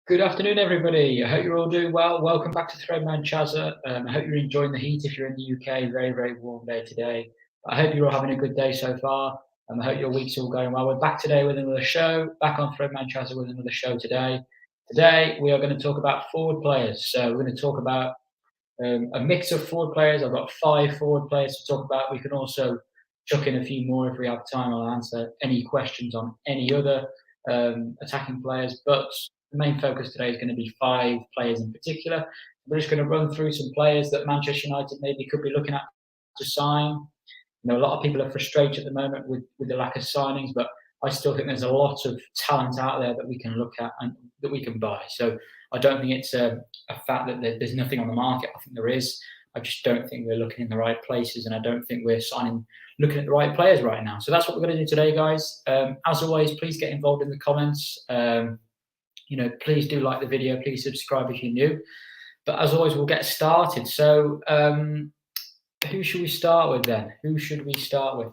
Good afternoon, everybody. I hope you're all doing well. Welcome back to Threadman Chazza. I hope you're enjoying the heat if you're in the UK. Very, very warm day today. I hope you're all having a good day so far. I hope your week's all going well. We're back today with another show, back on Threadman Chazza with another show today. Today, we are going to talk about forward players. So we're going to talk about a mix of forward players. I've got 5 forward players to talk about. We can also chuck in a few more if we have time. I'll answer any questions on any other attacking players. But the main focus today is going to be 5 players in particular. We're just going to run through some players that Manchester United maybe could be looking at to sign. You know, a lot of people are frustrated at the moment with the lack of signings, but I still think there's a lot of talent out there that we can look at and that we can buy. So I don't think it's a fact that there's nothing on the market. I think there is. I just don't think we're looking in the right places, and I don't think we're looking at the right players right now. So that's what we're going to do today, guys. As always, please get involved in the comments. Please do like the video. Please subscribe if you're new. But as always, we'll get started. So who should we start with then? Who should we start with?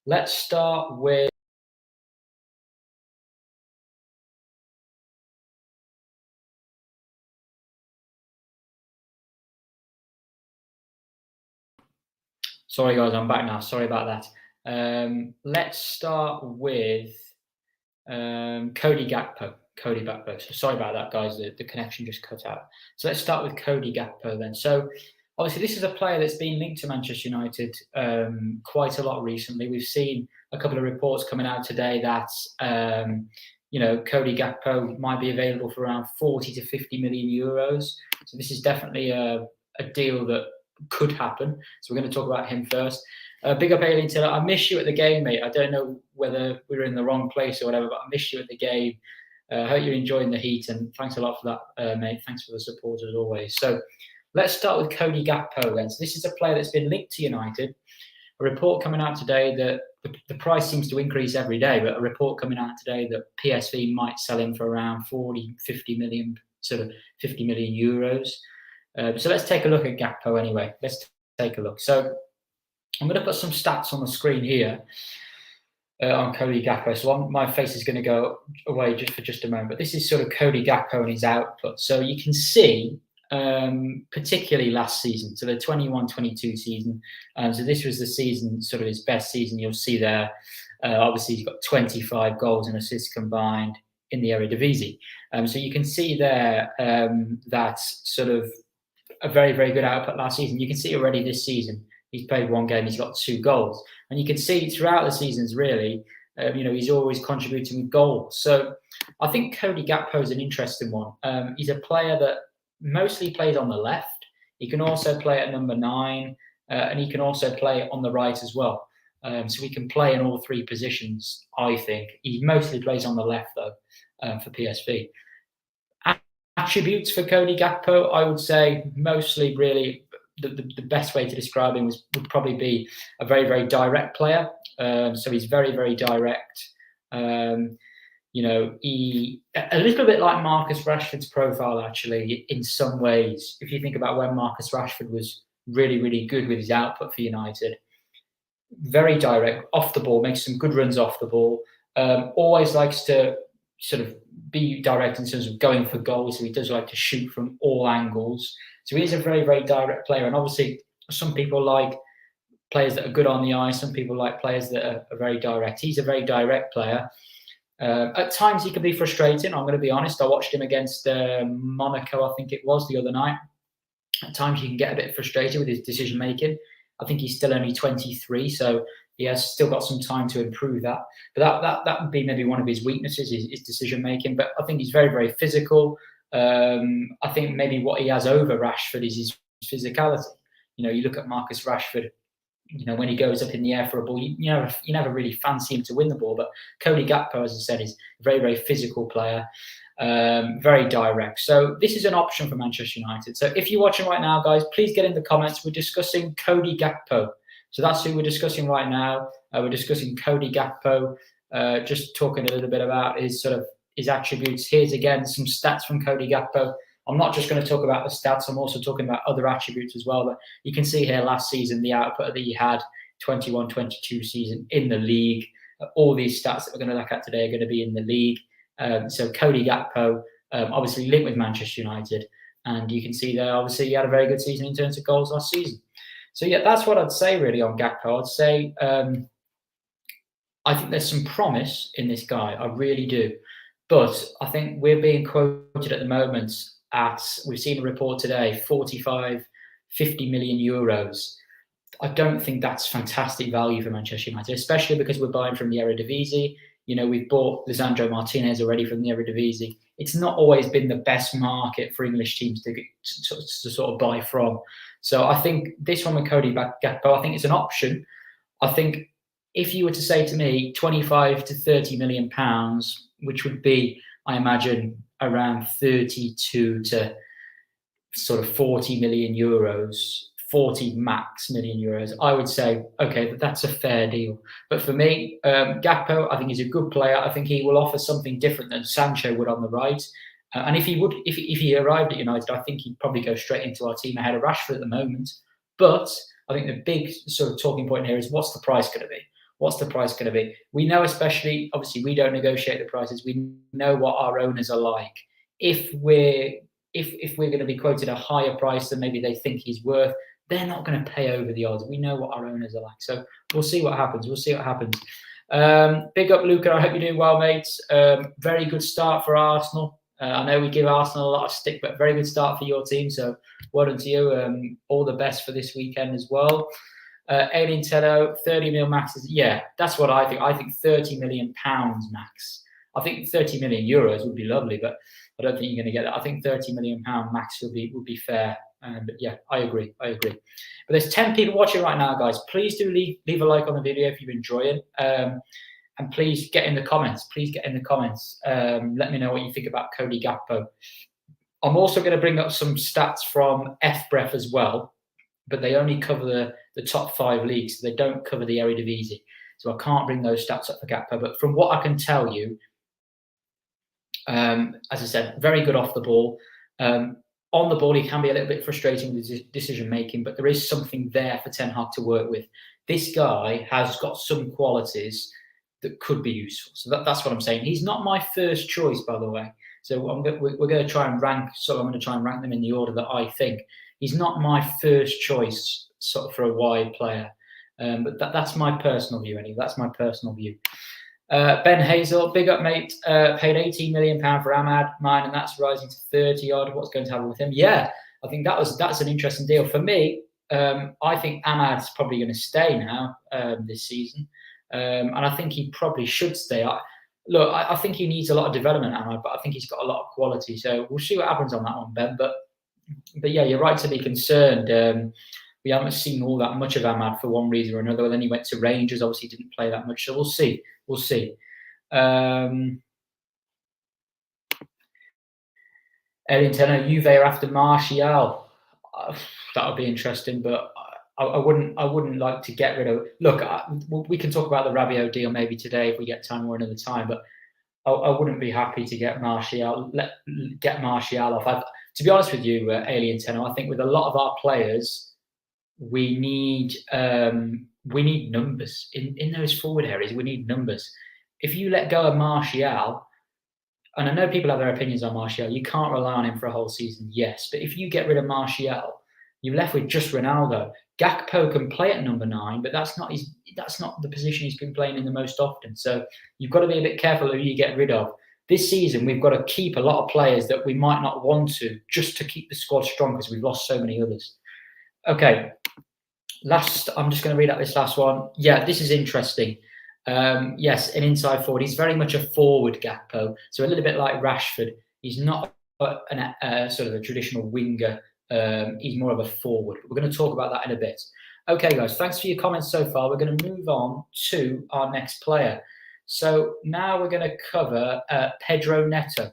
Let's start with... Sorry, guys, I'm back now. Sorry about that. Let's start with Cody Gakpo. Cody Gakpo. So sorry about that, guys. The connection just cut out. So let's start with Cody Gakpo then. So obviously, this is a player that's been linked to Manchester United quite a lot recently. We've seen a couple of reports coming out today that Cody Gakpo might be available for around 40 to 50 million euros. So this is definitely a deal that could happen. So we're going to talk about him first. Big up, Aileen Taylor. I miss you at the game, mate. I don't know whether we were in the wrong place or whatever, but I miss you at the game. I hope you're enjoying the heat, and thanks a lot for that, mate. Thanks for the support as always. So let's start with Cody Gakpo then. So this is a player that's been linked to United. A report coming out today that the price seems to increase every day, but a report coming out today that PSV might sell him for around 50 million euros. So let's take a look at Gakpo anyway. Let's take a look. So I'm going to put some stats on the screen here on Cody Gakpo. So my face is going to go away just for a moment. But this is sort of Cody Gakpo and his output. So you can see, particularly last season, so the 21-22 season. So this was the season, sort of his best season. You'll see there, obviously he's got 25 goals and assists combined in the Eredivisie. So you can see there that's sort of a very, very good output last season. You can see already this season, he's played 1 game, he's got 2 goals. And you can see throughout the seasons, really, he's always contributing with goals. So I think Cody Gakpo is an interesting one. He's a player that mostly plays on the left. He can also play at number 9, and he can also play on the right as well. So he can play in all 3 positions, I think. He mostly plays on the left, though, for PSV. Attributes for Cody Gakpo, I would say mostly really the best way to describe him would probably be a very, very direct player. So he's very, very direct. He a little bit like Marcus Rashford's profile, actually, in some ways. If you think about when Marcus Rashford was really, really good with his output for United, very direct, off the ball, makes some good runs off the ball, always likes to sort of be direct in terms of going for goals. So he does like to shoot from all angles. So he is a very, very direct player. And obviously, Some people like players that are good on the eye. Some people like players that are very direct. He's a very direct player. At times he can be frustrating. I'm going to be honest. I watched him against Monaco, I think it was, the other night. At times you can get a bit frustrated with his decision making. I think he's still only 23, so he has still got some time to improve that. But that would be maybe one of his weaknesses, his decision making. But I think he's very, very physical. I think maybe what he has over Rashford is his physicality. You look at Marcus Rashford. When he goes up in the air for a ball, you never really fancy him to win the ball. But Cody Gakpo, as I said, is a very, very physical player, very direct. So this is an option for Manchester United. So if you're watching right now, guys, please get in the comments. We're discussing Cody Gakpo. So that's who we're discussing right now. We're discussing Cody Gakpo, just talking a little bit about his attributes. Here's again some stats from Cody Gakpo. I'm not just going to talk about the stats. I'm also talking about other attributes as well. But you can see here last season, the output that he had, 21-22 season in the league. All these stats that we're going to look at today are going to be in the league. So Cody Gakpo, obviously linked with Manchester United. And you can see there, obviously, he had a very good season in terms of goals last season. So, yeah, that's what I'd say really on Gakpo. I'd say I think there's some promise in this guy. I really do. But I think we're being quoted at the moment we've seen a report today, 45, 50 million euros. I don't think that's fantastic value for Manchester United, especially because we're buying from the Eredivisie. We've bought Lisandro Martinez already from the Eredivisie. It's not always been the best market for English teams to sort of buy from. So I think this one with Cody Gakpo, I think it's an option. I think if you were to say to me 25 to 30 million pounds, which would be, I imagine, around 32 to sort of 40 million euros, 40 max million euros, I would say, okay, that's a fair deal. But for me, Gakpo, I think he's a good player. I think he will offer something different than Sancho would on the right. And if he arrived at United, I think he'd probably go straight into our team ahead of Rashford at the moment. But I think the big sort of talking point here is, what's the price going to be? What's the price going to be? We know, especially, obviously, we don't negotiate the prices. We know what our owners are like. If we're going to be quoted a higher price than maybe they think he's worth, they're not going to pay over the odds. We know what our owners are like. So we'll see what happens. Big up, Luca. I hope you're doing well, mates. Very good start for Arsenal. I know we give Arsenal a lot of stick, but very good start for your team. So well done to you. All the best for this weekend as well. Alien Tedo, 30 mil max is, yeah, that's what I think. I think 30 million pounds max. I think 30 million euros would be lovely, but I don't think you're going to get that. I think 30 million pound max would be fair. But yeah, I agree. But there's 10 people watching right now, guys. Please do leave a like on the video if you enjoy it. And please get in the comments. Let me know what you think about Cody Gakpo. I'm also going to bring up some stats from FBref as well, but they only cover the top 5 leagues. So they don't cover the Eredivisie. So I can't bring those stats up for Gakpo. But from what I can tell you, as I said, very good off the ball. On the ball, he can be a little bit frustrating with his decision making, but there is something there for Ten Hag to work with. This guy has got some qualities that could be useful. So that's what I'm saying. He's not my first choice, by the way. So we're going to try and rank. So I'm going to try and rank them in the order that I think. He's not my first choice sort of for a wide player, but that's my personal view. Anyway, that's my personal view. Ben Hazel, big up, mate. Paid £18 million for Ahmad, mine, and that's rising to 30 odd. What's going to happen with him? Yeah, I think that's an interesting deal for me. I think Ahmad's probably going to stay now this season, and I think he probably should stay. I think he needs a lot of development, Ahmad, but I think he's got a lot of quality. So we'll see what happens on that one, Ben. But yeah, you're right to be concerned. We haven't seen all that much of Ahmad for one reason or another. And then he went to Rangers, obviously didn't play that much. So we'll see. Erin Tenner, Juve are after Martial. That would be interesting, but I wouldn't like to get rid of. Look, we can talk about the Rabiot deal maybe today if we get time or another time, but I wouldn't be happy to get Martial off. To be honest with you, Alien Tenor, I think with a lot of our players, we need numbers in those forward areas. We need numbers. If you let go of Martial, and I know people have their opinions on Martial, you can't rely on him for a whole season, yes. But if you get rid of Martial, you're left with just Ronaldo. Gakpo can play at number 9, but that's not the position he's been playing in the most often. So you've got to be a bit careful who you get rid of. This season, we've got to keep a lot of players that we might not want to, just to keep the squad strong, because we've lost so many others. Okay, I'm just going to read out this last one. Yeah, this is interesting. Yes, an inside forward. He's very much a forward, Gakpo. So a little bit like Rashford. He's not sort of a traditional winger. He's more of a forward. We're going to talk about that in a bit. Okay, guys, thanks for your comments so far. We're going to move on to our next player. So now we're going to cover Pedro Neto.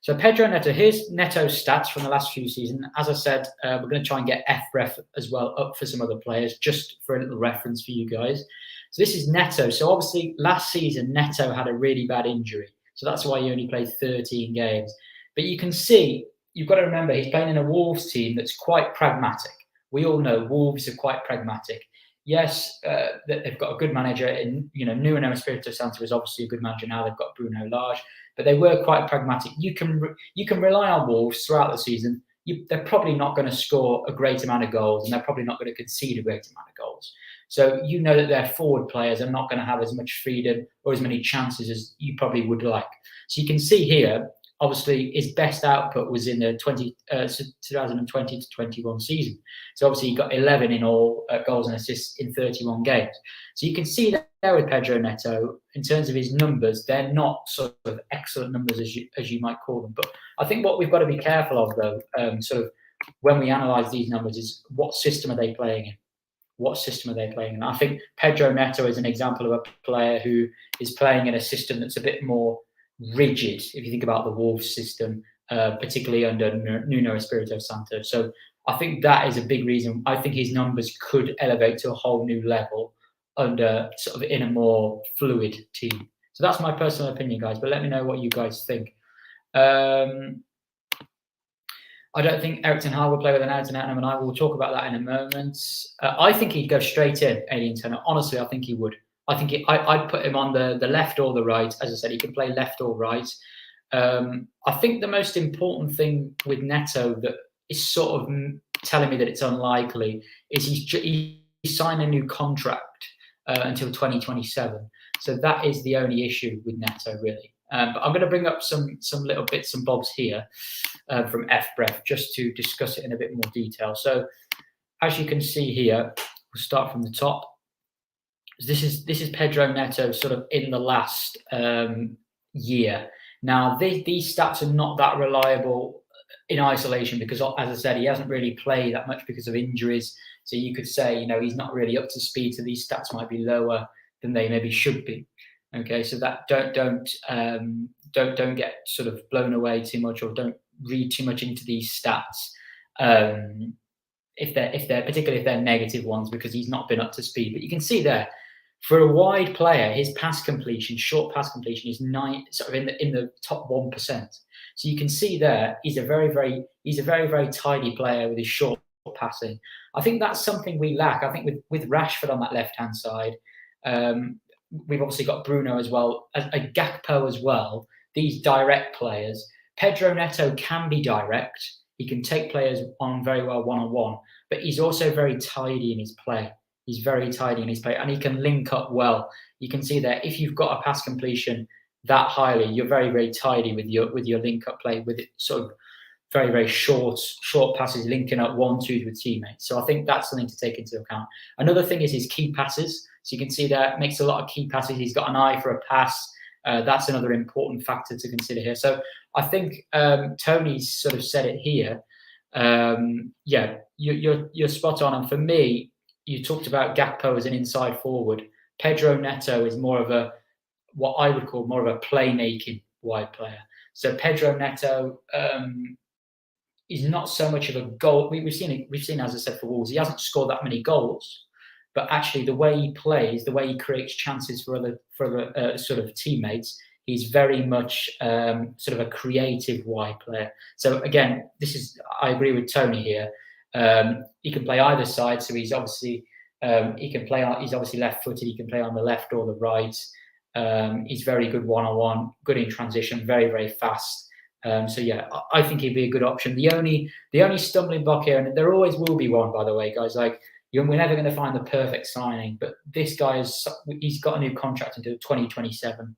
So Pedro Neto, here's Neto's stats from the last few seasons. As I said, we're going to try and get FREF as well up for some other players, just for a little reference for you guys. So this is Neto. So obviously last season, Neto had a really bad injury. So that's why he only played 13 games. But you can see, you've got to remember, he's playing in a Wolves team that's quite pragmatic. We all know Wolves are quite pragmatic. Yes, they've got a good manager. Nuno Espirito Santo is obviously a good manager now. They've got Bruno Lage, but they were quite pragmatic. You can rely on Wolves throughout the season. They're probably not going to score a great amount of goals, and they're probably not going to concede a great amount of goals. So you know that their forward players are not going to have as much freedom or as many chances as you probably would like. So you can see here, obviously, his best output was in the 2020 to 21 season. So obviously, he got 11 in all goals and assists in 31 games. So you can see that there with Pedro Neto, in terms of his numbers, they're not sort of excellent numbers as you might call them. But I think what we've got to be careful of, though, sort of when we analyse these numbers, is what system are they playing in? What system are they playing in? I think Pedro Neto is an example of a player who is playing in a system that's a bit more rigid, if you think about the Wolves system, particularly under Nuno Espirito Santo. So I think that is a big reason. I think his numbers could elevate to a whole new level under sort of in a more fluid team. So that's my personal opinion, guys. But let me know what you guys think. I don't think Erik ten Hag will play with an out-and-out, and I will talk about that in a moment. I think he'd go straight in, Alien Tenor. Honestly, I think he would. I think I'd put him on the left or the right. As I said, he can play left or right. I think the most important thing with Neto that is sort of telling me that it's unlikely is he signed a new contract until 2027. So that is the only issue with Neto, really. But I'm going to bring up some little bits and bobs here from FBref just to discuss it in a bit more detail. So as you can see here, we'll start from the top. This is Pedro Neto sort of in the last year. Now, these stats are not that reliable in isolation because, as I said, he hasn't really played that much because of injuries. So you could say, he's not really up to speed. So these stats might be lower than they maybe should be. Okay, so that don't get sort of blown away too much, or don't read too much into these stats. If they're particularly if they're negative ones, because he's not been up to speed. But you can see there, for a wide player, his short pass completion is in the top 1%. So you can see there, he's a very, very tidy player with his short passing. I think that's something we lack. I think with Rashford on that left-hand side, we've obviously got Bruno as well, a Gakpo as well. These direct players. Pedro Neto can be direct. He can take players on very well one-on-one, but he's also very tidy in his play. He's very tidy in his play, and he can link up well. You can see that if you've got a pass completion that highly, you're very, very tidy with your link-up play, with it sort of very, very short passes, linking up 1-2 with teammates. So I think that's something to take into account. Another thing is his key passes. So you can see that makes a lot of key passes. He's got an eye for a pass. That's another important factor to consider here. So I think Tony's sort of said it here. Yeah, you're spot on. And for me, you talked about Gakpo as an inside forward. Pedro Neto is more of what I would call more of a playmaking wide player. So Pedro Neto is not so much of a goal. We've seen, as I said, for Wolves, he hasn't scored that many goals. But actually, the way he plays, the way he creates chances for other sort of teammates, he's very much sort of a creative wide player. So again, I agree with Tony here. He can play either side, so he's obviously he's obviously left-footed. He can play on the left or the right. He's very good one-on-one, good in transition, very, very fast. So yeah, I think he'd be a good option. The only stumbling block here, and there always will be one, by the way, guys. Like, We're never going to find the perfect signing, but this guy he's got a new contract until 2027.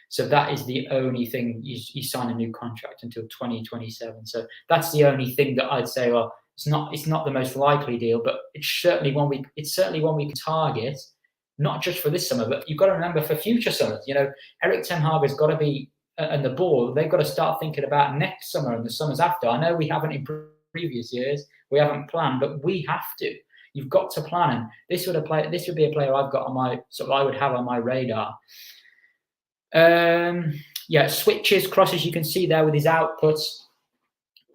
So that is the only thing. You sign a new contract until 2027. So that's the only thing that I'd say, well, it's not the most likely deal, but it's certainly one we can target, not just for this summer, but you've got to remember for future summers. Eric Ten Hag has got to be, and the board, they've got to start thinking about next summer and the summers after. I know we haven't in previous years, we haven't planned, but we have to. You've got to plan, and this would be a player I've got on my I would have on my radar. Switches, crosses, you can see there with his outputs,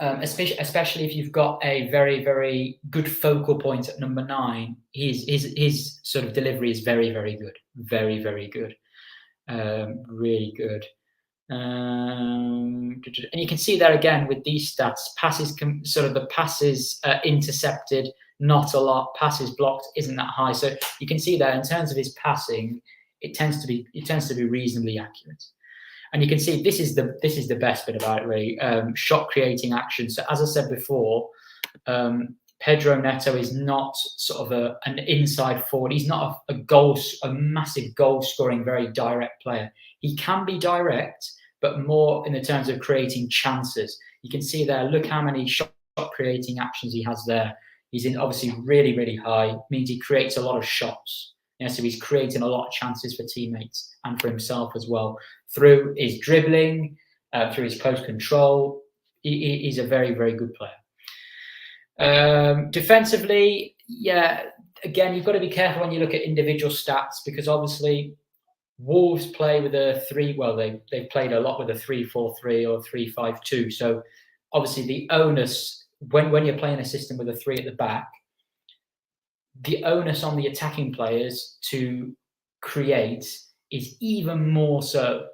especially if you've got a very, very good focal point at number 9. His sort of delivery is very, very good, very, very good, really good. And you can see there again with these stats, passes, the passes intercepted, not a lot. Passes blocked isn't that high, so you can see there in terms of his passing, it tends to be reasonably accurate. And you can see this is the best bit about it, really. Shot creating action. So as I said before, Pedro Neto is not sort of an inside forward. He's not a massive goal scoring, very direct player. He can be direct, but more in the terms of creating chances. You can see there, look how many shot creating actions he has there. He's in obviously really, really high, means he creates a lot of shots. So he's creating a lot of chances for teammates and for himself as well. Through his dribbling, through his close control, he's a very, very good player. Defensively, again, you've got to be careful when you look at individual stats, because obviously Wolves play with a 3. Well, they've played a lot with a 3-4-3 or 3-5-2. So obviously the onus, when you're playing a system with a 3 at the back, the onus on the attacking players to create is even more so.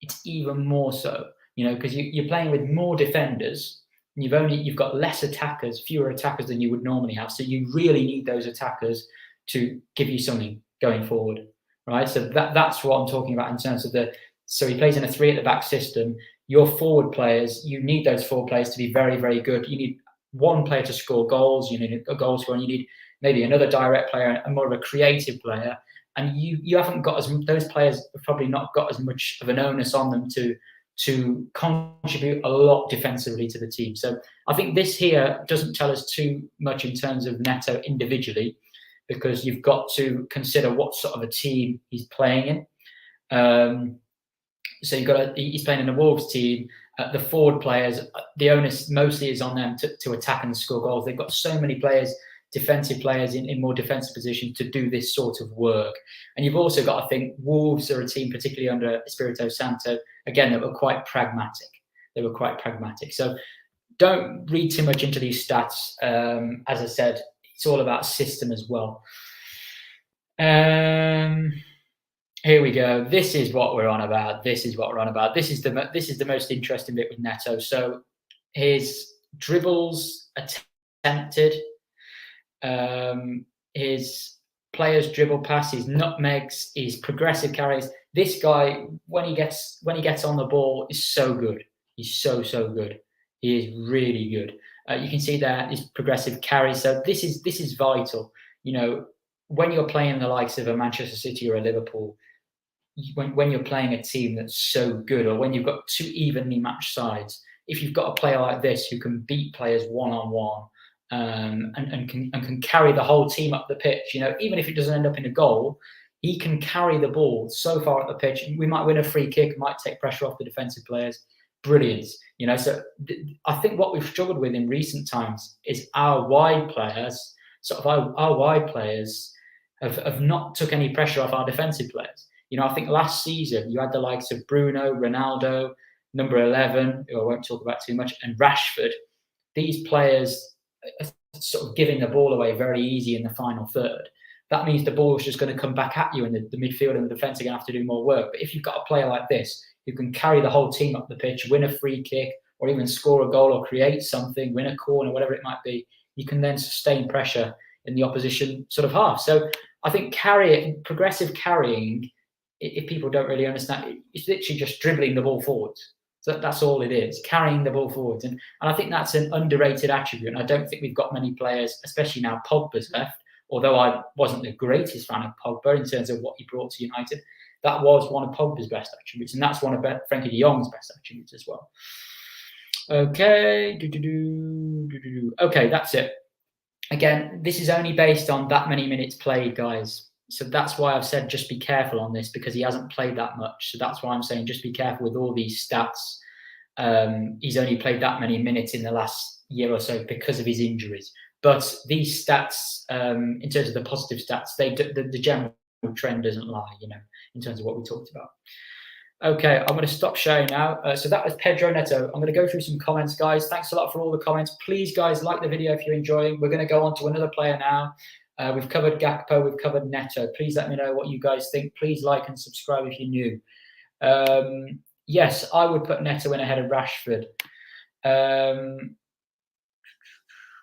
It's even more so, because you're playing with more defenders. And you've got less attackers, fewer attackers than you would normally have. So you really need those attackers to give you something going forward, right? So that's what I'm talking about in terms of so he plays in a 3 at the back system. Your forward players, you need those forward players to be very, very good. You need one player to score goals. You need a goal scorer. And you need maybe another direct player and more of a creative player. And you haven't got those players have probably not got as much of an onus on them to contribute a lot defensively to the team. So I think this here doesn't tell us too much in terms of Neto individually, because you've got to consider what sort of a team he's playing in. So he's playing in a Wolves team. The forward players, the onus mostly is on them to attack and score goals. They've got so many players, defensive players in more defensive positions to do this sort of work. And you've also got to think Wolves are a team, particularly under Espirito Santo, again, that were quite pragmatic. So don't read too much into these stats. As I said, it's all about system as well. Here we go. This is what we're on about. This is the most interesting bit with Neto. So his dribbles attempted, his players dribble pass, his nutmegs, his progressive carries. This guy, when he gets on the ball, is so good. He's so good. He is really good. You can see there his progressive carries. So this is vital. When you're playing the likes of a Manchester City or a Liverpool, when you're playing a team that's so good, or when you've got 2 evenly matched sides, if you've got a player like this who can beat players one-on-one, and can carry the whole team up the pitch, even if it doesn't end up in a goal, he can carry the ball so far up the pitch. We might win a free kick, might take pressure off the defensive players. Brilliant. So I think what we've struggled with in recent times is our wide players, our wide players have not took any pressure off our defensive players. I think last season you had the likes of Bruno, Ronaldo, number 11, who I won't talk about too much, and Rashford. These players are sort of giving the ball away very easy in the final third. That means the ball is just going to come back at you, and the midfield and the defence are going to have to do more work. But if you've got a player like this who can carry the whole team up the pitch, win a free kick, or even score a goal or create something, win a corner, whatever it might be, you can then sustain pressure in the opposition sort of half. So I think progressive carrying, if people don't really understand, it's literally just dribbling the ball forwards. So that's all it is, carrying the ball forwards. And I think that's an underrated attribute. And I don't think we've got many players, especially now Pogba's left, although I wasn't the greatest fan of Pogba in terms of what he brought to United, that was one of Pogba's best attributes, and that's one of Frankie de Jong's best attributes as well. Okay, okay, that's it. Again, this is only based on that many minutes played, guys. So that's why I've said just be careful on this, because he hasn't played that much. So that's why I'm saying just be careful with all these stats. He's only played that many minutes in the last year or so because of his injuries. But these stats, in terms of the positive stats, the general trend doesn't lie, in terms of what we talked about. Okay, I'm going to stop sharing now. So that was Pedro Neto. I'm going to go through some comments, guys. Thanks a lot for all the comments. Please, guys, like the video if you're enjoying. We're going to go on to another player now. We've covered Gakpo. We've covered Neto. Please let me know what you guys think. Please like and subscribe if you're new. Yes, I would put Neto in ahead of Rashford.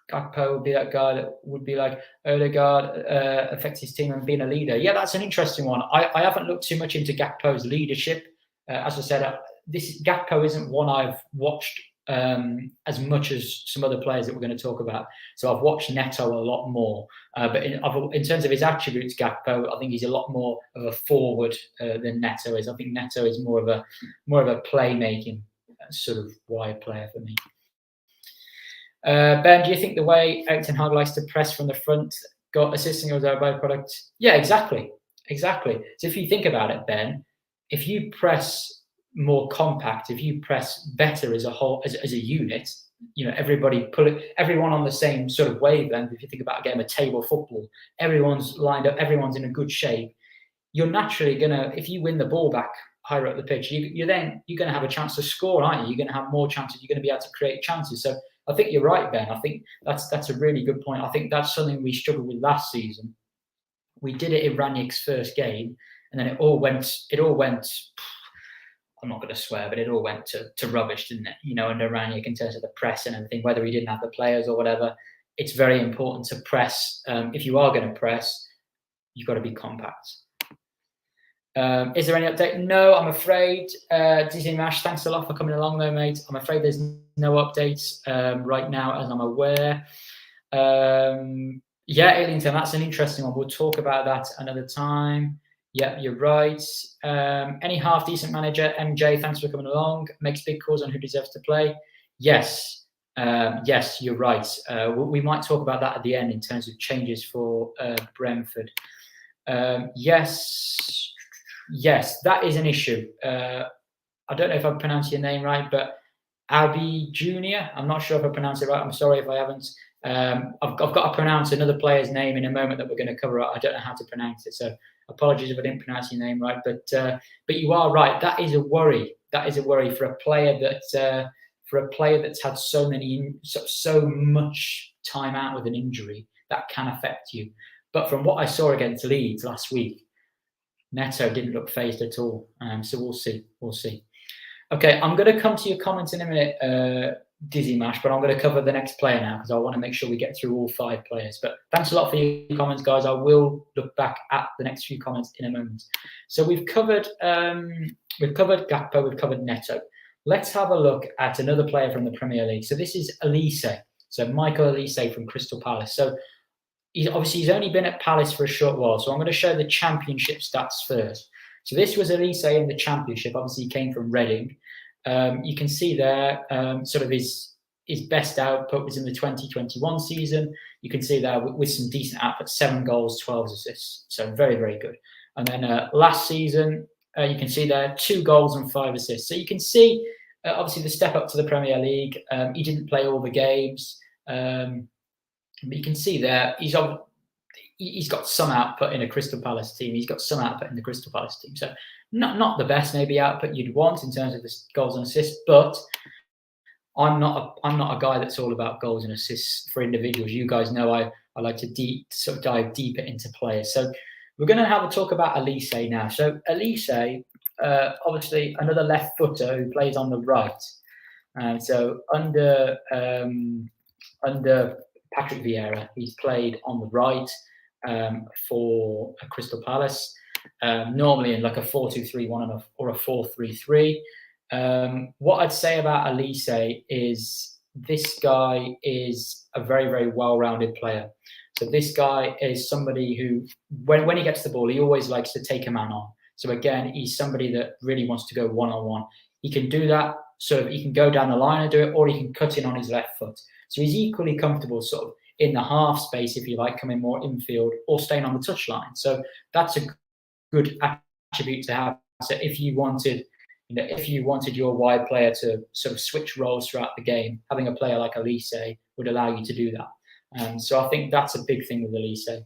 Gakpo would be that guy that would be like Odegaard, affects his team and being a leader. Yeah, that's an interesting one. I haven't looked too much into Gakpo's leadership. As I said, this Gakpo isn't one I've watched as much as some other players that we're going to talk about. So I've watched Neto a lot more. But in terms of his attributes, Gakpo, I think he's a lot more of a forward than Neto is. I think Neto is more of a playmaking sort of wide player for me. Ben, do you think the way Erik ten Hag likes to press from the front got assisting as a byproduct? Yeah, exactly. So if you think about it, Ben, if you press more compact, if you press better as a whole, as a unit, everyone on the same sort of wavelength. If you think about a game of table football, everyone's lined up, everyone's in a good shape. You're naturally gonna, if you win the ball back higher up the pitch, you're going to have a chance to score, aren't you? You're going to have more chances. You're going to be able to create chances. So I think you're right, Ben. I think that's a really good point. I think that's something we struggled with last season. We did it in Ranić's first game, and then it all went. I'm not going to swear, but it all went to rubbish, didn't it? Under Ranić in terms of the press and everything, whether he didn't have the players or whatever. It's very important to press. If you are going to press, you've got to be compact. Is there any update? No, I'm afraid. Dizzy Mash, thanks a lot for coming along though, mate. I'm afraid there's no updates right now as I'm aware. Yeah, Alienton, that's an interesting one. We'll talk about that another time. Yeah, you're right. Any half decent manager, MJ, thanks for coming along. Makes big calls on who deserves to play. Yes, yes, you're right. We might talk about that at the end in terms of changes for Brentford. Yes, that is an issue. I don't know if I pronounced your name right, but Abi Jr. I'm not sure if I pronounced it right. I'm sorry if I haven't. I've got to pronounce another player's name in a moment that we're going to cover. I don't know how to pronounce it, so apologies if I didn't pronounce your name right. But you are right. That is a worry. That is a worry for a player that's had so much time out with an injury that can affect you. But from what I saw against Leeds last week, Neto didn't look phased at all. So we'll see. Okay, I'm going to come to your comments in a minute, Dizzy Mash, but I'm going to cover the next player now because I want to make sure we get through all 5 players. But thanks a lot for your comments, guys. I will look back at the next few comments in a moment. So we've covered Gakpo, we've covered Neto. Let's have a look at another player from the Premier League. So this is Olise. So Michael Olise from Crystal Palace. So he's only been at Palace for a short while. So I'm going to show the Championship stats first. So this was Olise in the Championship. Obviously, he came from Reading. You can see there sort of his best output was in the 2021 season. You can see there with some decent output, 7 goals, 12 assists. So very, very good. And then last season, you can see there 2 goals and 5 assists. So you can see, obviously, the step up to the Premier League. He didn't play all the games. But you can see there, he's got some output in a Crystal Palace team. He's got some output in the Crystal Palace team. So not the best maybe output you'd want in terms of the goals and assists, but I'm not a guy that's all about goals and assists for individuals. You guys know I like to sort of dive deeper into players. So we're going to have a talk about Olise now. So Olise, obviously another left footer who plays on the right. So under Patrick Vieira, he's played on the right for Crystal Palace, normally in like a 4-2-3-1 or a 4-3-3. What I'd say about Olise is this guy is a very, very well-rounded player. So this guy is somebody who, when he gets the ball, he always likes to take a man on. So again, he's somebody that really wants to go one-on-one. He can do that, so he can go down the line and do it, or he can cut in on his left foot. So he's equally comfortable sort of in the half space, if you like, coming more infield, or staying on the touchline. So that's a good attribute to have. So if you wanted your wide player to sort of switch roles throughout the game, having a player like Olise would allow you to do that. So I think that's a big thing with Olise.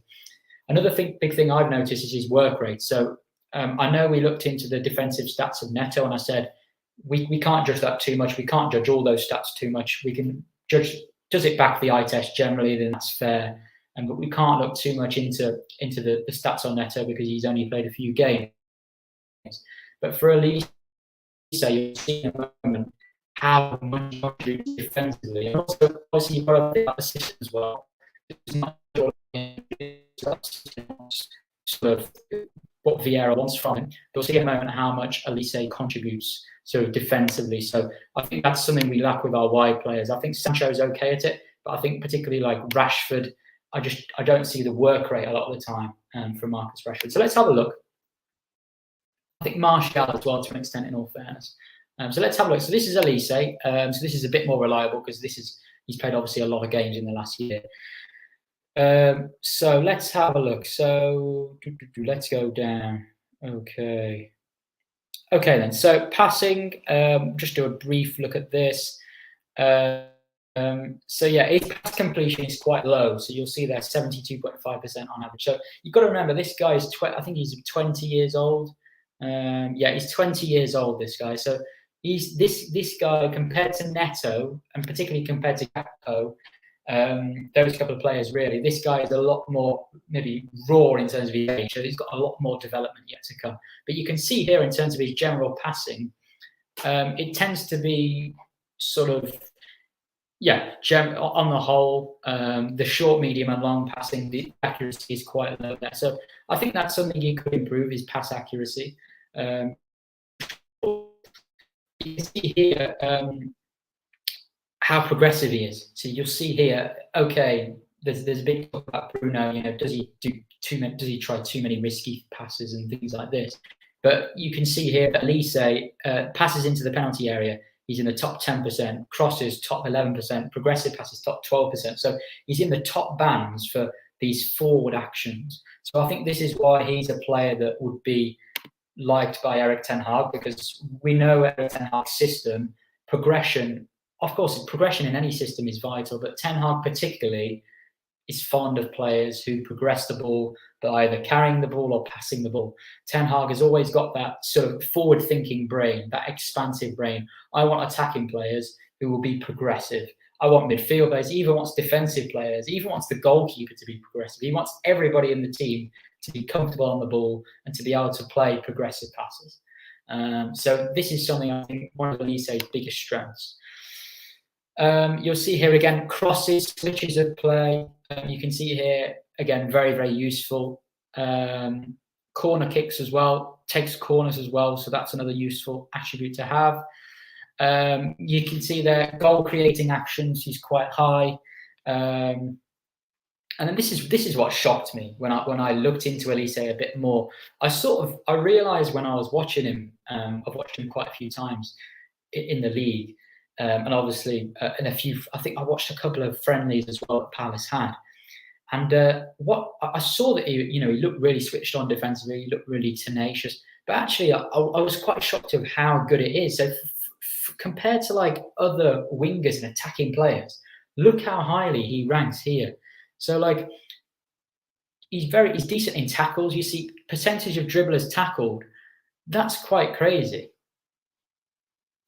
Another big thing I've noticed is his work rate. So I know we looked into the defensive stats of Neto, and I said we can't judge that too much. We can't judge all those stats too much. We can judge, does it back the eye test generally, then that's fair. But we can't look too much into the stats on Neto because he's only played a few games. But for Olise, you'll see in a moment how much he contributes defensively. And also, obviously, you've got to think about the system as well. It's not sort of what Vieira wants from him. You'll see in a moment how much Olise contributes sort of defensively. So I think that's something we lack with our wide players. I think Sancho's okay at it, but I think particularly like Rashford, I don't see the work rate a lot of the time from Marcus Rashford. So let's have a look. I think Martial as well, to an extent, in all fairness. So let's have a look. So this is Olise. So this is a bit more reliable because he's played obviously a lot of games in the last year. So let's have a look. So let's go down. Okay then. So passing. Just do a brief look at this. So yeah, his pass completion is quite low. So you'll see there 72.5% on average. So you've got to remember this guy is I think he's 20 years old. Yeah, he's 20 years old, this guy. So he's this guy compared to Neto, and particularly compared to Gakpo, those couple of players really, this guy is a lot more maybe raw in terms of his age. So he's got a lot more development yet to come. But you can see here in terms of his general passing, it tends to be sort of, yeah, on the whole, the short, medium, and long passing, the accuracy is quite low there. So I think that's something he could improve, his pass accuracy. You can see here how progressive he is. So you'll see here, okay, there's a big talk about Bruno. You know, does he try too many risky passes and things like this? But you can see here that Olise passes into the penalty area. He's in the top 10%, crosses top 11%, progressive passes top 12%. So he's in the top bands for these forward actions. So I think this is why he's a player that would be liked by Erik ten Hag, because we know Erik ten Hag's system, progression, of course, progression in any system is vital, but Ten Hag particularly is fond of players who progress the ball by either carrying the ball or passing the ball. Ten Hag has always got that sort of forward-thinking brain, that expansive brain. I want attacking players who will be progressive. I want midfield players. He even wants defensive players. He even wants the goalkeeper to be progressive. He wants everybody in the team to be comfortable on the ball and to be able to play progressive passes. So this is something I think one of Olise's biggest strengths. You'll see here again, crosses, switches of play. You can see here, again, very, very useful. Corner kicks as well, takes corners as well. So that's another useful attribute to have. You can see there, goal creating actions, he's quite high. And then this is what shocked me when I looked into Olise a bit more. I realised when I was watching him, I've watched him quite a few times in the league. And obviously, I think I watched a couple of friendlies as well that Palace had. And what I saw that he looked really switched on defensively, he looked really tenacious. But actually, I was quite shocked of how good it is. So compared to like other wingers and attacking players, look how highly he ranks here. So like he's decent in tackles. You see percentage of dribblers tackled. That's quite crazy.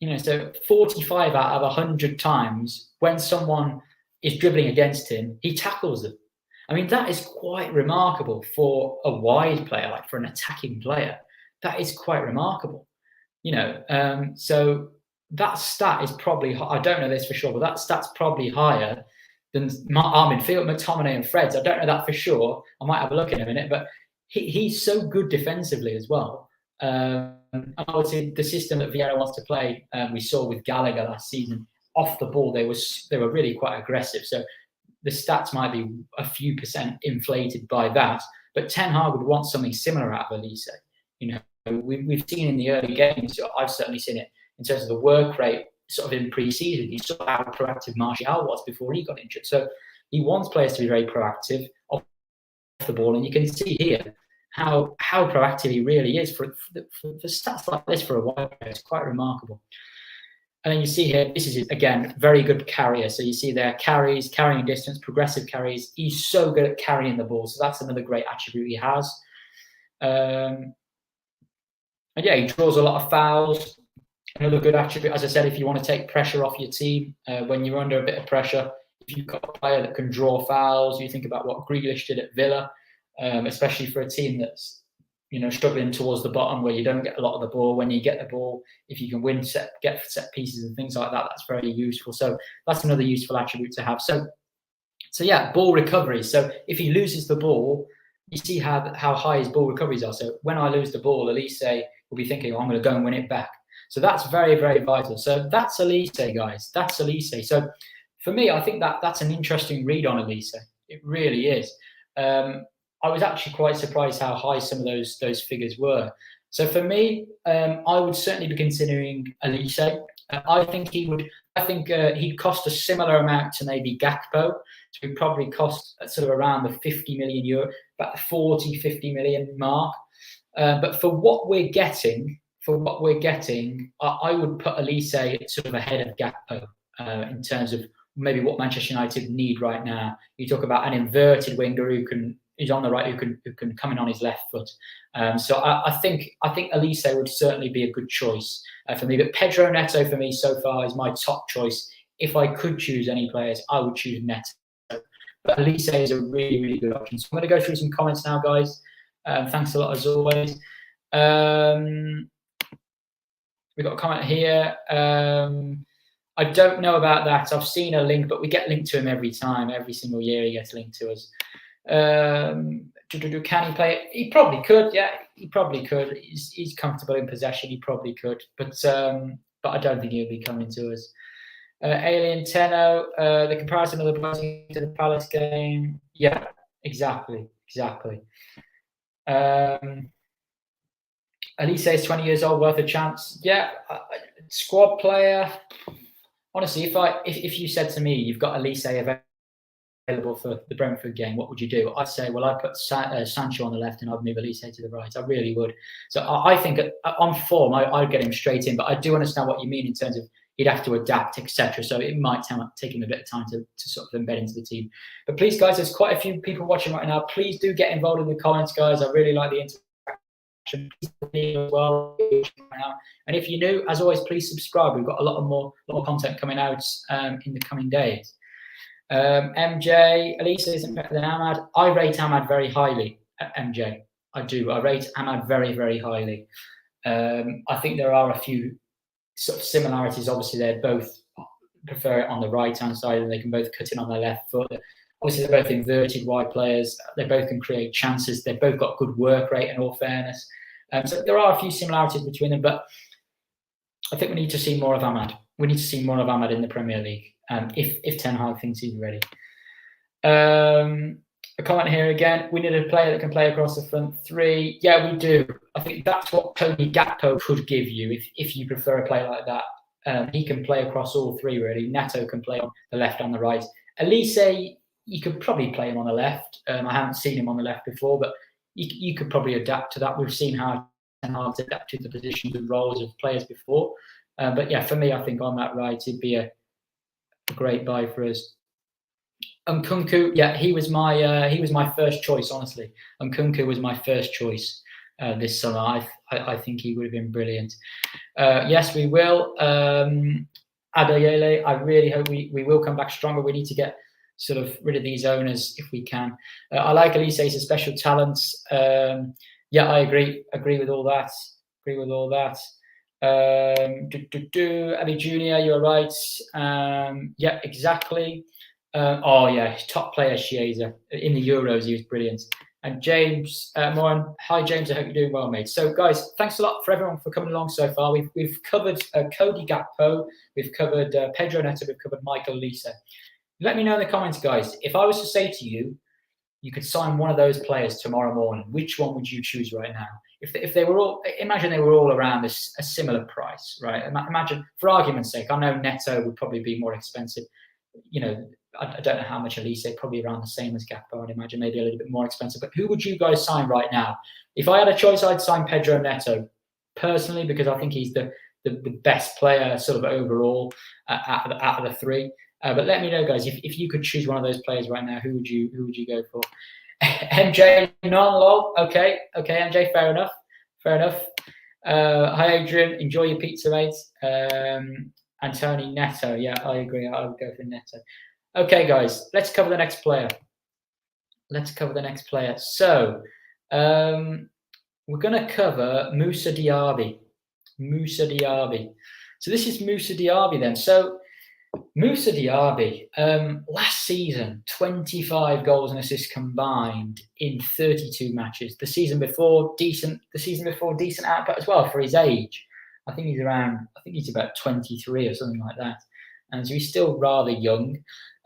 You know, so 45 out of 100 times when someone is dribbling against him, he tackles them. I mean, that is quite remarkable for a wide player, like for an attacking player. That is quite remarkable. You know, so that stat is probably, I don't know this for sure, but that stat's probably higher than our midfield, McTominay and Fred's. I don't know that for sure. I might have a look in a minute, but he's so good defensively as well. I would say the system that Vieira wants to play, we saw with Gallagher last season, off the ball, they were really quite aggressive. So the stats might be a few percent inflated by that, but Ten Hag would want something similar out of Olise. You know, we've seen in the early games, I've certainly seen it in terms of the work rate sort of in pre-season. You saw how proactive Martial was before he got injured. So he wants players to be very proactive off the ball, and you can see here how proactive he really is for stats like this for a wide player. It's quite remarkable. And then you see here, this is, again, very good carrier. So you see there, carries, carrying distance, progressive carries. He's so good at carrying the ball. So that's another great attribute he has. And yeah, he draws a lot of fouls. Another good attribute, as I said, if you want to take pressure off your team, when you're under a bit of pressure, if you've got a player that can draw fouls, you think about what Grealish did at Villa, especially for a team that's, you know, struggling towards the bottom where you don't get a lot of the ball. When you get the ball, if you can get set pieces and things like that, that's very useful. So that's another useful attribute to have. So yeah, ball recovery. So if he loses the ball, you see how high his ball recoveries are. So when I lose the ball, Olise will be thinking, oh, I'm going to go and win it back. So that's very, very vital. So that's Olise, guys. That's Olise. So for me, I think that's an interesting read on Olise. It really is. I was actually quite surprised how high some of those figures were. So for me, I would certainly be considering Olise. I think he'd cost a similar amount to maybe Gakpo. So he'd probably cost sort of around the 50 million euro, about the 40, 50 million mark. But for what we're getting, I would put Olise sort of ahead of Gakpo in terms of maybe what Manchester United need right now. You talk about an inverted winger who's on the right, who can come in on his left foot. So I think Olise would certainly be a good choice for me. But Pedro Neto for me so far is my top choice. If I could choose any players, I would choose Neto. But Olise is a really, really good option. So I'm going to go through some comments now, guys. Thanks a lot as always. We've got a comment here. I don't know about that. I've seen a link, but we get linked to him every time. Every single year he gets linked to us. Can he play it? He probably could. Yeah, he probably could. He's comfortable in possession. He probably could. But I don't think he'll be coming to us. Alien Tenno, the comparison of the Blessing to the Palace game. Yeah, exactly. Olise is 20 years old, worth a chance. Yeah, squad player. Honestly, if you said to me, you've got Olise available for the Brentford game, what would you do? I'd say, well, I'd put Sancho on the left and I'd move Olise to the right. I really would. So I think on form, I'd get him straight in. But I do understand what you mean in terms of he'd have to adapt, etc. So it might take him a bit of time to sort of embed into the team. But please, guys, there's quite a few people watching right now. Please do get involved in the comments, guys. I really like the interaction as well. And if you're new, as always, please subscribe. We've got a lot more content coming out in the coming days. MJ, Olise isn't better than Ahmad. I rate Ahmad very highly. MJ, I do. I rate Ahmad very, very highly. I think there are a few sort of similarities. Obviously, they both prefer it on the right-hand side, and they can both cut in on their left foot. Obviously, they're both inverted wide players. They both can create chances. They've both got good work rate, in all fairness. So there are a few similarities between them, but I think we need to see more of Ahmad. We need to see more of Ahmad in the Premier League, if Ten Hag thinks he's ready. A comment here again. We need a player that can play across the front three. Yeah, we do. I think that's what Cody Gakpo could give you if you prefer a player like that. He can play across all three, really. Neto can play on the left and the right. Olise, you could probably play him on the left. I haven't seen him on the left before, but you could probably adapt to that. We've seen how Ten Hag's adapted to the positions and roles of players before. But yeah, for me, I think on that right, he'd be a great buy for us. Nkunku, yeah, he was my first choice, honestly. Nkunku was my first choice this summer. I think he would have been brilliant. Yes, we will. Adoyele, I really hope we will come back stronger. We need to get sort of rid of these owners if we can. I like Olise, he's a special talent. Yeah, I agree with all that. Abby Junior, you're right. Yeah, exactly. Oh yeah, top player Chiesa in the Euros. He was brilliant. And James Moran, hi James, I hope you're doing well, mate. So guys, thanks a lot for everyone for coming along so far. We've covered Cody Gakpo, we've covered Pedro Neto, we've covered Michael Olise. Let me know in the comments, guys. If I was to say to you, you could sign one of those players tomorrow morning, which one would you choose right now? If they were all, imagine they were all around a similar price, right? Imagine, for argument's sake, I know Neto would probably be more expensive. You know, I don't know how much Olise, probably around the same as Gakpo, I'd imagine, maybe a little bit more expensive. But who would you guys sign right now? If I had a choice, I'd sign Pedro Neto, personally, because I think he's the best player sort of overall out of the three. But let me know, guys, if you could choose one of those players right now, who would you go for? MJ, non-lol. Okay, MJ, fair enough. Hi, Adrian. Enjoy your pizza, mate. Anthony, Neto. Yeah, I agree. I would go for Neto. Okay, guys, let's cover the next player. So, we're going to cover Moussa Diaby. So this is Moussa Diaby then. So Moussa Diaby, last season, 25 goals and assists combined in 32 matches. The season before, decent output as well for his age. I think he's about 23 or something like that. And so he's still rather young.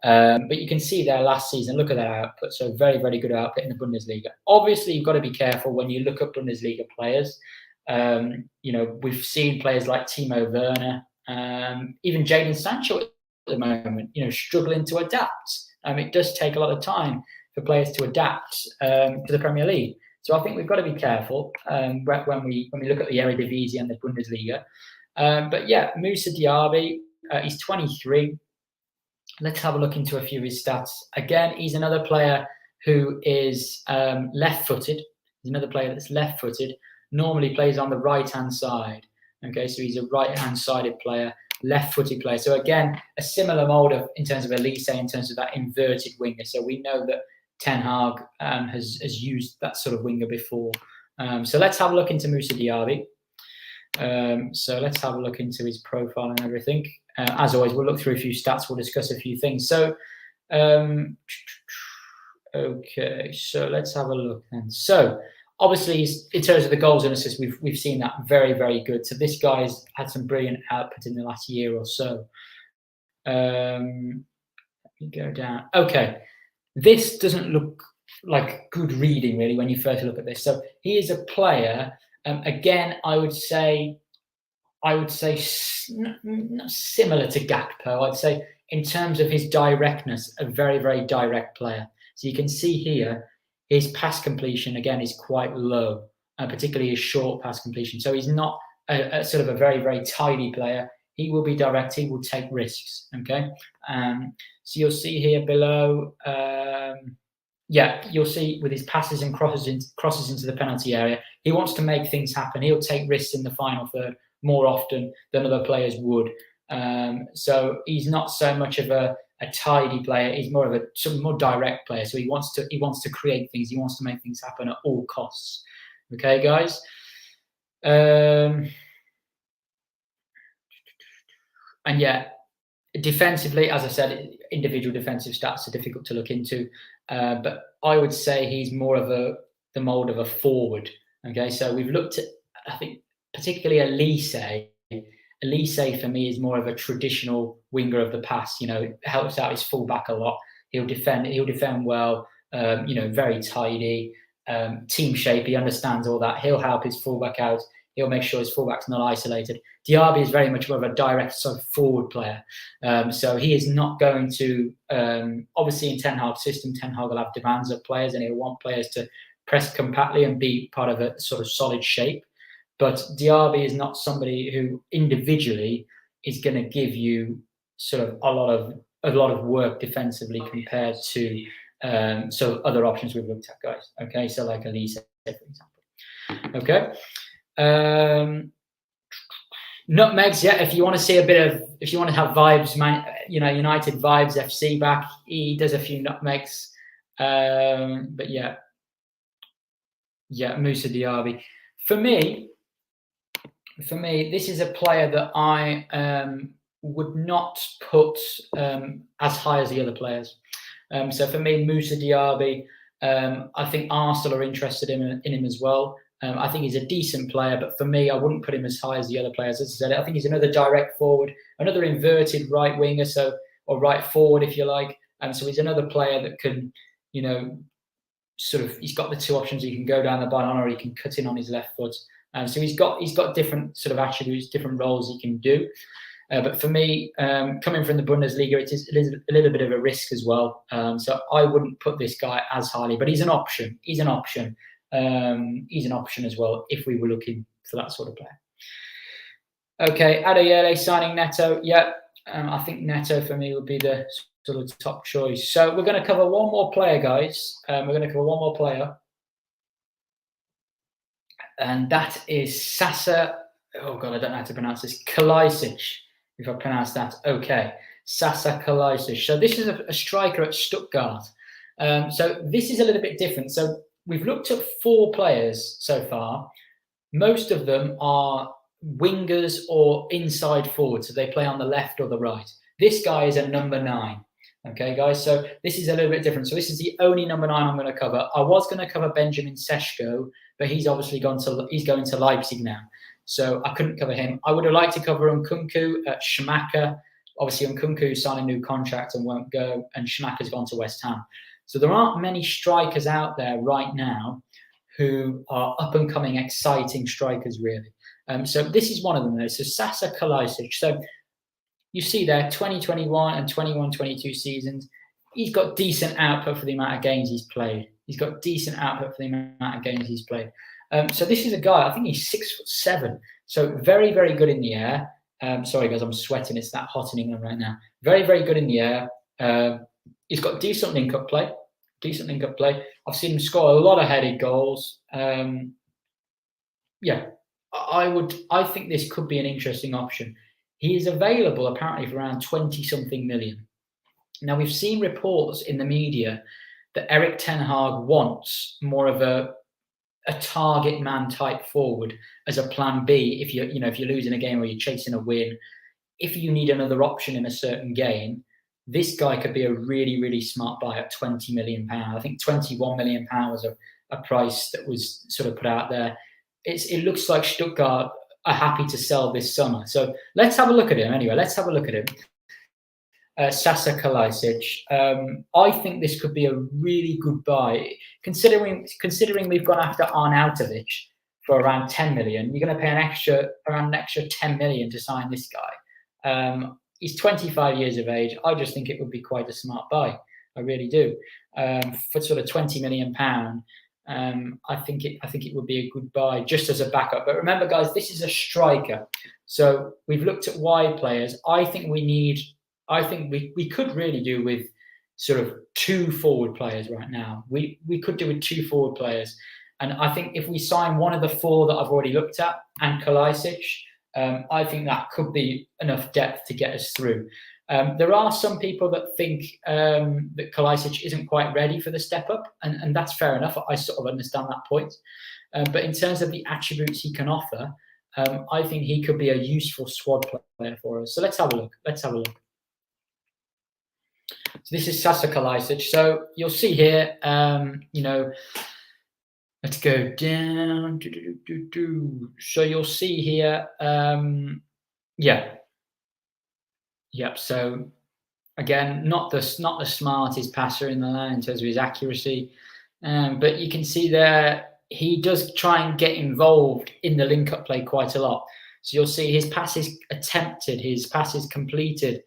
But you can see there last season, look at that output. So very, very good output in the Bundesliga. Obviously, you've got to be careful when you look at Bundesliga players. You know, we've seen players like Timo Werner, even Jadon Sancho at the moment, you know, struggling to adapt. It does take a lot of time for players to adapt to the Premier League. So I think we've got to be careful when we look at the Eredivisie and the Bundesliga. But yeah, Moussa Diaby, he's 23. Let's have a look into a few of his stats. Again, he's another player who is left-footed. He's another player that's left-footed. Normally plays on the right-hand side. Okay, so he's a right-hand-sided player, left-footed player. So again, a similar mold in terms of Olise, in terms of that inverted winger. So we know that Ten Hag has used that sort of winger before. So let's have a look into Moussa Diaby. So let's have a look into his profile and everything. As always, we'll look through a few stats. We'll discuss a few things. So, okay, so let's have a look then. So, obviously, in terms of the goals and assists, we've seen that very, very good. So this guy's had some brilliant output in the last year or so. Let me go down. Okay, this doesn't look like good reading really when you first look at this. So he is a player. Again, I would say not similar to Gakpo. I'd say in terms of his directness, a very, very direct player. So you can see here, his pass completion, again, is quite low, particularly his short pass completion. So he's not a sort of a very, very tidy player. He will be direct. He will take risks, okay? So you'll see here below, you'll see with his passes and crosses into the penalty area, he wants to make things happen. He'll take risks in the final third more often than other players would. So he's not so much of a tidy player. He's more of a sort of more direct player. So he wants to create things. He wants to make things happen at all costs. Okay, guys. And yeah, defensively, as I said, individual defensive stats are difficult to look into. But I would say he's more of the mold of a forward. Okay, so we've looked at, I think, particularly Olise. Olise for me is more of a traditional winger of the past. You know, helps out his fullback a lot. He'll defend well. You know, very tidy. Team shape. He understands all that. He'll help his fullback out. He'll make sure his fullback's not isolated. Diaby is very much more of a direct sort of forward player. So he is not going to, obviously in Ten Hag's system, Ten Hag will have demands of players and he'll want players to press compactly and be part of a sort of solid shape. But Diaby is not somebody who individually is going to give you sort of a lot of work defensively compared to so other options we've looked at, guys. Okay, so like Olise, for example. Okay. Nutmegs, yeah. If you want to see if you want to have vibes, man, you know, United vibes, FC back. He does a few nutmegs, but yeah, Moussa Diaby. For me, this is a player that I would not put as high as the other players. So for me, Moussa Diaby, I think Arsenal are interested in him as well. I think he's a decent player, but for me, I wouldn't put him as high as the other players. As I said, I think he's another direct forward, another inverted right winger, or right forward, if you like. So he's another player that can, you know, sort of, he's got the two options. He can go down the byline or he can cut in on his left foot. So he's got different sort of attributes, different roles he can do. But for me, coming from the Bundesliga, it is a little bit of a risk as well. So I wouldn't put this guy as highly, but he's an option. He's an option. He's an option as well if we were looking for that sort of player. Okay, Adeyemi signing Neto. Yeah, I think Neto for me would be the sort of top choice. So we're going to cover one more player, guys. We're going to cover one more player. And that is Sasa. Oh, God, I don't know how to pronounce this. Kalajdzic, if I pronounce that. Okay, Sasa Kalajdzic. So this is a striker at Stuttgart. So this is a little bit different. So we've looked at 4 players so far. Most of them are wingers or inside forwards. So they play on the left or the right. This guy is a number 9. Okay, guys, so this is a little bit different. So this is the only number 9 I'm going to cover. I was going to cover Benjamin Sesko, but he's obviously going to Leipzig now. So I couldn't cover him. I would have liked to cover Nkunku at Schalke. Obviously, Nkunku signed a new contract and won't go, and Schalke's gone to West Ham. So there aren't many strikers out there right now who are up-and-coming, exciting strikers, really. So this is one of them, though. So Sasa Kalajdzic. So you see there, 2021 and 21-22 seasons, he's got decent output for the amount of games he's played. He's got decent output for the amount of games he's played. So this is a guy, I think he's 6'7", so very, very good in the air. Sorry, guys, I'm sweating. It's that hot in England right now. Very, very good in the air. He's got decent link-up play. I've seen him score a lot of headed goals. Yeah, I think this could be an interesting option. He is available apparently for around 20-something million. Now, we've seen reports in the media that Erik ten Hag wants more of a target man type forward as a plan B. If you're losing a game or you're chasing a win, if you need another option in a certain game, this guy could be a really, really smart buy at £20 million. I think £21 million was a price that was sort of put out there. It looks like Stuttgart are happy to sell this summer. So let's have a look at him anyway. Let's have a look at him. Sasa Kalajdzic. I think this could be a really good buy. Considering we've gone after Arnautovic for around 10 million, you're going to pay around an extra 10 million to sign this guy. He's 25 years of age. I just think it would be quite a smart buy. I really do. For sort of £20 million, I think it would be a good buy just as a backup. But remember, guys, this is a striker. So we've looked at wide players. I think we could really do with sort of 2 forward players right now. We could do with 2 forward players. And I think if we sign one of the 4 that I've already looked at and Kalajdzic, I think that could be enough depth to get us through. There are some people that think that Kalajdzic isn't quite ready for the step up, and that's fair enough. I sort of understand that point. But in terms of the attributes he can offer, I think he could be a useful squad player for us. So let's have a look. So this is Sasa Kalajdzic. So you'll see here, let's go down. So you'll see here, Yep. So again, not the smartest passer in the land in terms of his accuracy, but you can see there he does try and get involved in the link-up play quite a lot. So you'll see his passes attempted, his passes completed,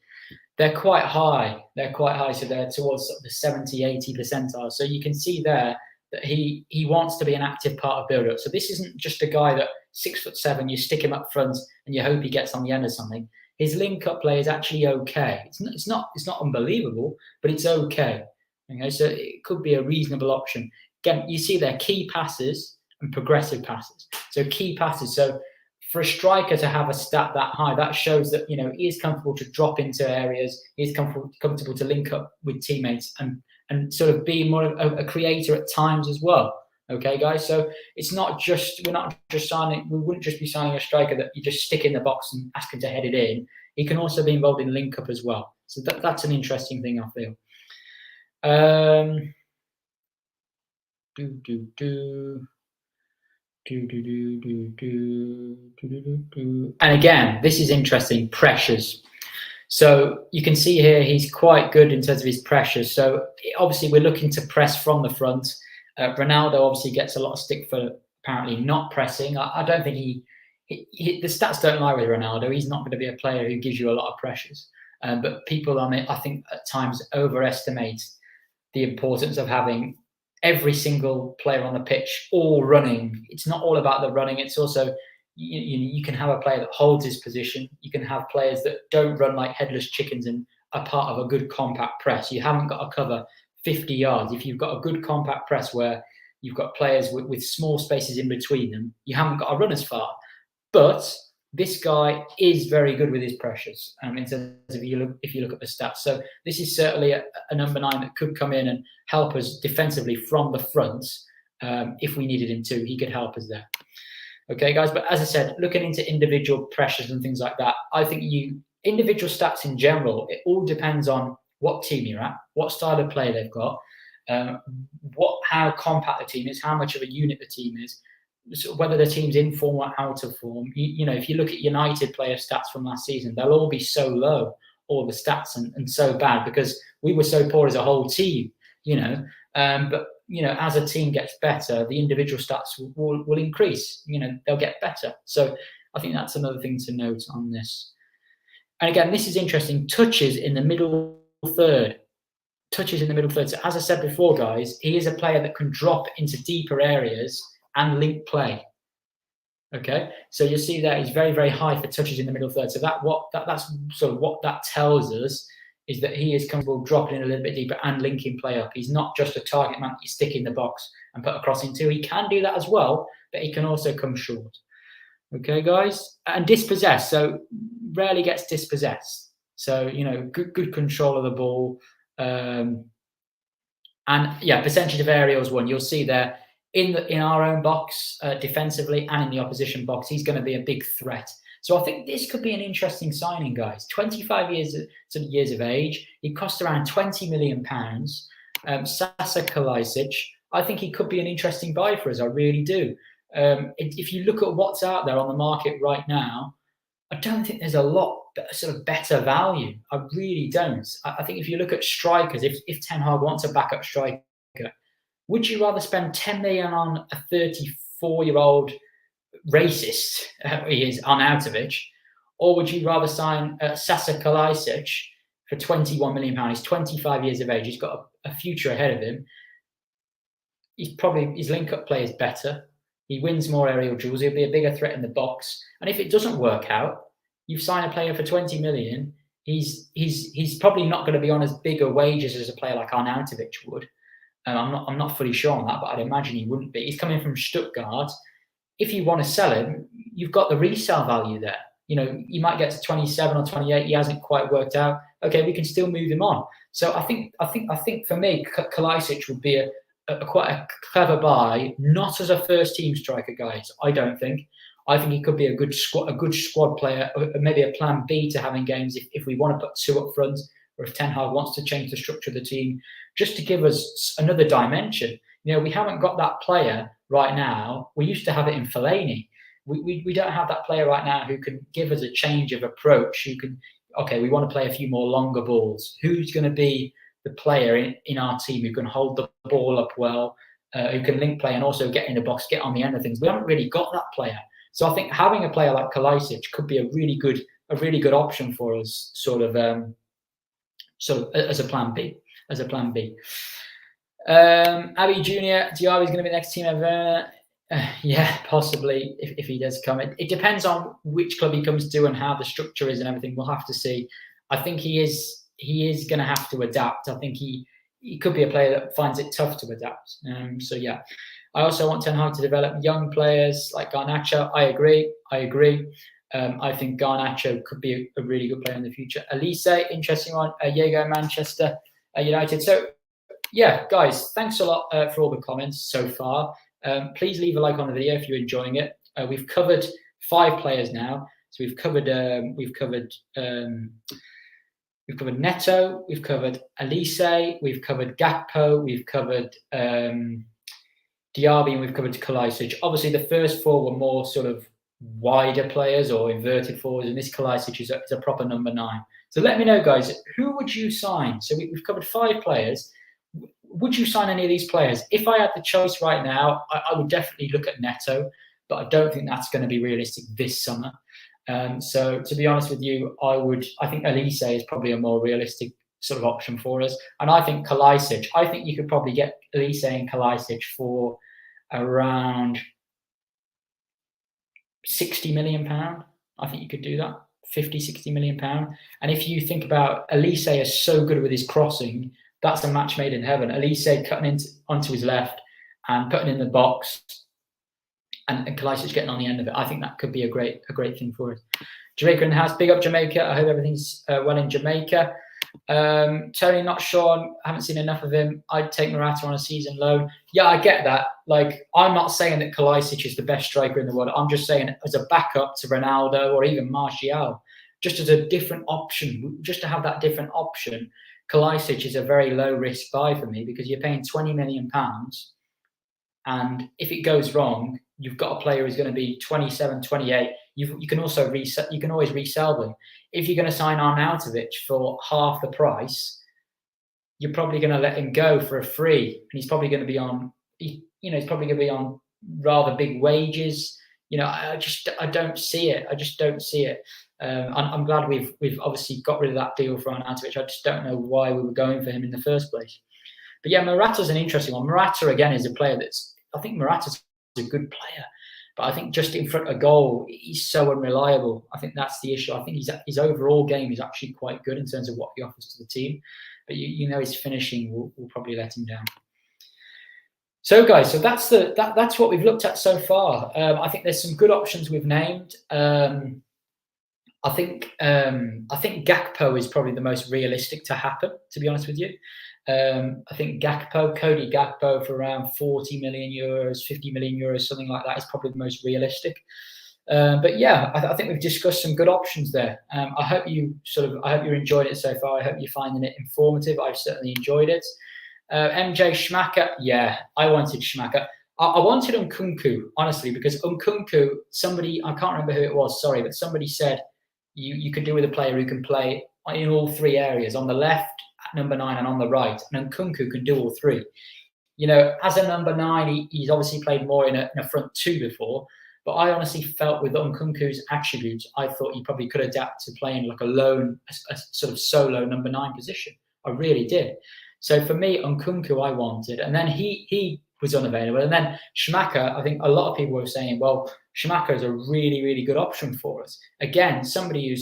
they're quite high. So they're towards the 70-80 percentile. So you can see there that he wants to be an active part of build-up. So this isn't just a guy that 6'7", you stick him up front and you hope he gets on the end of something. His link-up play is actually okay. It's not unbelievable, but it's okay. Okay, so it could be a reasonable option. Again, you see there key passes and progressive passes. So key passes. So for a striker to have a stat that high, that shows that he is comfortable to drop into areas. He's comfortable to link up with teammates and sort of be more of a creator at times as well. Okay, guys. So it's not just we wouldn't just be signing a striker that you just stick in the box and ask him to head it in. He can also be involved in link up as well. So that's an interesting thing, I feel. And again, this is interesting. Pressures. So you can see here he's quite good in terms of his pressures. So obviously we're looking to press from the front. Ronaldo obviously gets a lot of stick for apparently not pressing. I don't think the stats don't lie with Ronaldo. He's not going to be a player who gives you a lot of pressures. But people, I think, at times overestimate the importance of having every single player on the pitch all running. It's not all about the running. It's also, you can have a player that holds his position. You can have players that don't run like headless chickens and are part of a good compact press. You haven't got to cover 50 yards. If you've got a good compact press where you've got players with small spaces in between them, you haven't got to run as far. But this guy is very good with his pressures in terms of if you look at the stats. So this is certainly a number 9 that could come in and help us defensively from the front. If we needed him to, he could help us there. Okay, guys, but as I said, looking into individual pressures and things like that, I think individual stats in general, it all depends on what team you're at, what style of play they've got, how compact the team is, how much of a unit the team is, so whether the team's in form or out of form. If you look at United player stats from last season, they'll all be so low, all the stats, and so bad because we were so poor as a whole team, but as a team gets better, the individual stats will increase. They'll get better. So I think that's another thing to note on this. And again, this is interesting. Touches in the middle third. So as I said before, guys, he is a player that can drop into deeper areas and link play. Okay, so you see that he's very, very high for touches in the middle third. So that's sort of what that tells us, is that he is comfortable dropping in a little bit deeper and linking play up. He's not just a target man that you stick in the box and put a cross into. He can do that as well, but he can also come short. Okay, guys, and dispossessed. So rarely gets dispossessed. So good control of the ball, and yeah, percentage of aerials won. You'll see there in our own box defensively and in the opposition box, he's going to be a big threat. So I think this could be an interesting signing, guys. 25 years of age. He cost around £20 million. Sasa Kalajdzic, I think he could be an interesting buy for us. I really do. If you look at what's out there on the market right now, I don't think there's a lot sort of better value. I really don't. I think if you look at strikers, if Ten Hag wants a backup striker, would you rather spend 10 million on a 34-year-old racist, he is, Arnautovic, or would you rather sign Sasa Kalajdzic for £21 million? He's 25 years of age. He's got a future ahead of him. His link-up play is better. He wins more aerial duels. He'll be a bigger threat in the box. And if it doesn't work out, you've signed a player for 20 million. He's probably not going to be on as bigger wages as a player like Arnautovic would. I'm not fully sure on that, but I'd imagine he wouldn't be. He's coming from Stuttgart. If you want to sell him, you've got the resale value there. You might get to 27 or 28. He hasn't quite worked out. Okay, we can still move him on. So I think for me, Kalajdzic would be quite a clever buy, not as a first team striker, guys. I don't think. I think he could be a good squad player, or maybe a plan B to having games if we want to put 2 up front, or if Ten Hag wants to change the structure of the team, just to give us another dimension. We haven't got that player right now. We used to have it in Fellaini. We don't have that player right now who can give us a change of approach. We want to play a few more longer balls. Who's going to be the player in our team who can hold the ball up well, who can link play and also get in the box, get on the end of things? We haven't really got that player. So I think having a player like Kalajdzic could be a really good option for us, sort of as a plan B. Abby Jr., Diaby is going to be the next team ever. Yeah, possibly if he does come. It depends on which club he comes to and how the structure is and everything. We'll have to see. I think he is going to have to adapt. I think he could be a player that finds it tough to adapt. So yeah, I also want Ten Hag to develop young players like Garnacho. I agree. I think Garnacho could be a really good player in the future. Olise, interesting one. Diego, Manchester United. So yeah, guys, thanks a lot for all the comments so far. Please leave a like on the video if you're enjoying it. We've covered 5 players now. So we've covered Neto, we've covered Olise, we've covered Gakpo, we've covered Diaby, and we've covered Kalajdzic. Obviously, the first 4 were more sort of wider players or inverted forwards, and this Kalajdzic is a proper number 9. So let me know, guys, who would you sign? So we've covered 5 players. Would you sign any of these players? If I had the choice right now, I would definitely look at Neto, but I don't think that's going to be realistic this summer. So to be honest with you, I think Olise is probably a more realistic sort of option for us. And I think Kalajdzic, I think you could probably get Olise and Kalajdzic for around £60 million. I think you could do that, 50, 60 million pound. And if you think about Olise is so good with his crossing, that's a match made in heaven. Olise cutting onto his left and putting in the box, and Kalajdzic getting on the end of it. I think that could be a great thing for us. Jamaica in the house. Big up Jamaica. I hope everything's well in Jamaica. Tony, not sure. I haven't seen enough of him. I'd take Moussa on a season loan. Yeah, I get that. Like, I'm not saying that Kalajdzic is the best striker in the world. I'm just saying as a backup to Ronaldo or even Martial, just as a different option, just to have that different option. Kalajdzic is a very low risk buy for me because you're paying £20 million, and if it goes wrong, you've got a player who's going to be 27, 28. You can also you can always resell them. If you're going to sign Arnautovic for half the price, you're probably going to let him go for a free, and he's probably going to be on, he's probably going to be on rather big wages. I don't see it. I just don't see it. I'm glad we've obviously got rid of that deal for Arnautovic. I just don't know why we were going for him in the first place. But yeah, Morata's an interesting one. Morata, again, is a player I think Morata's a good player, but I think just in front of goal, he's so unreliable. I think that's the issue. I think his overall game is actually quite good in terms of what he offers to the team, but his finishing will probably let him down. So guys, so that's what we've looked at so far. I think there's some good options we've named. I think Gakpo is probably the most realistic to happen, to be honest with you. I think Cody Gakpo for around 40 million euros, 50 million euros, something like that is probably the most realistic. But yeah, I think we've discussed some good options there. I hope you enjoyed it so far. I hope you're finding it informative. I've certainly enjoyed it. MJ Schmaka, yeah, I wanted Schmaka. I wanted Nkunku, honestly, because Nkunku, I can't remember who it was, sorry, but somebody said you could do with a player who can play in all 3 areas, on the left, at number 9, and on the right. And Nkunku can do all 3. As a number 9, he's obviously played more in a front 2 before, but I honestly felt with Nkunku's attributes, I thought he probably could adapt to playing like a sort of solo number 9 position. I really did. So for me, Nkunku I wanted, and then he was unavailable. And then Schmaka, I think a lot of people were saying, well, Schmaka is a really, really good option for us. Again, somebody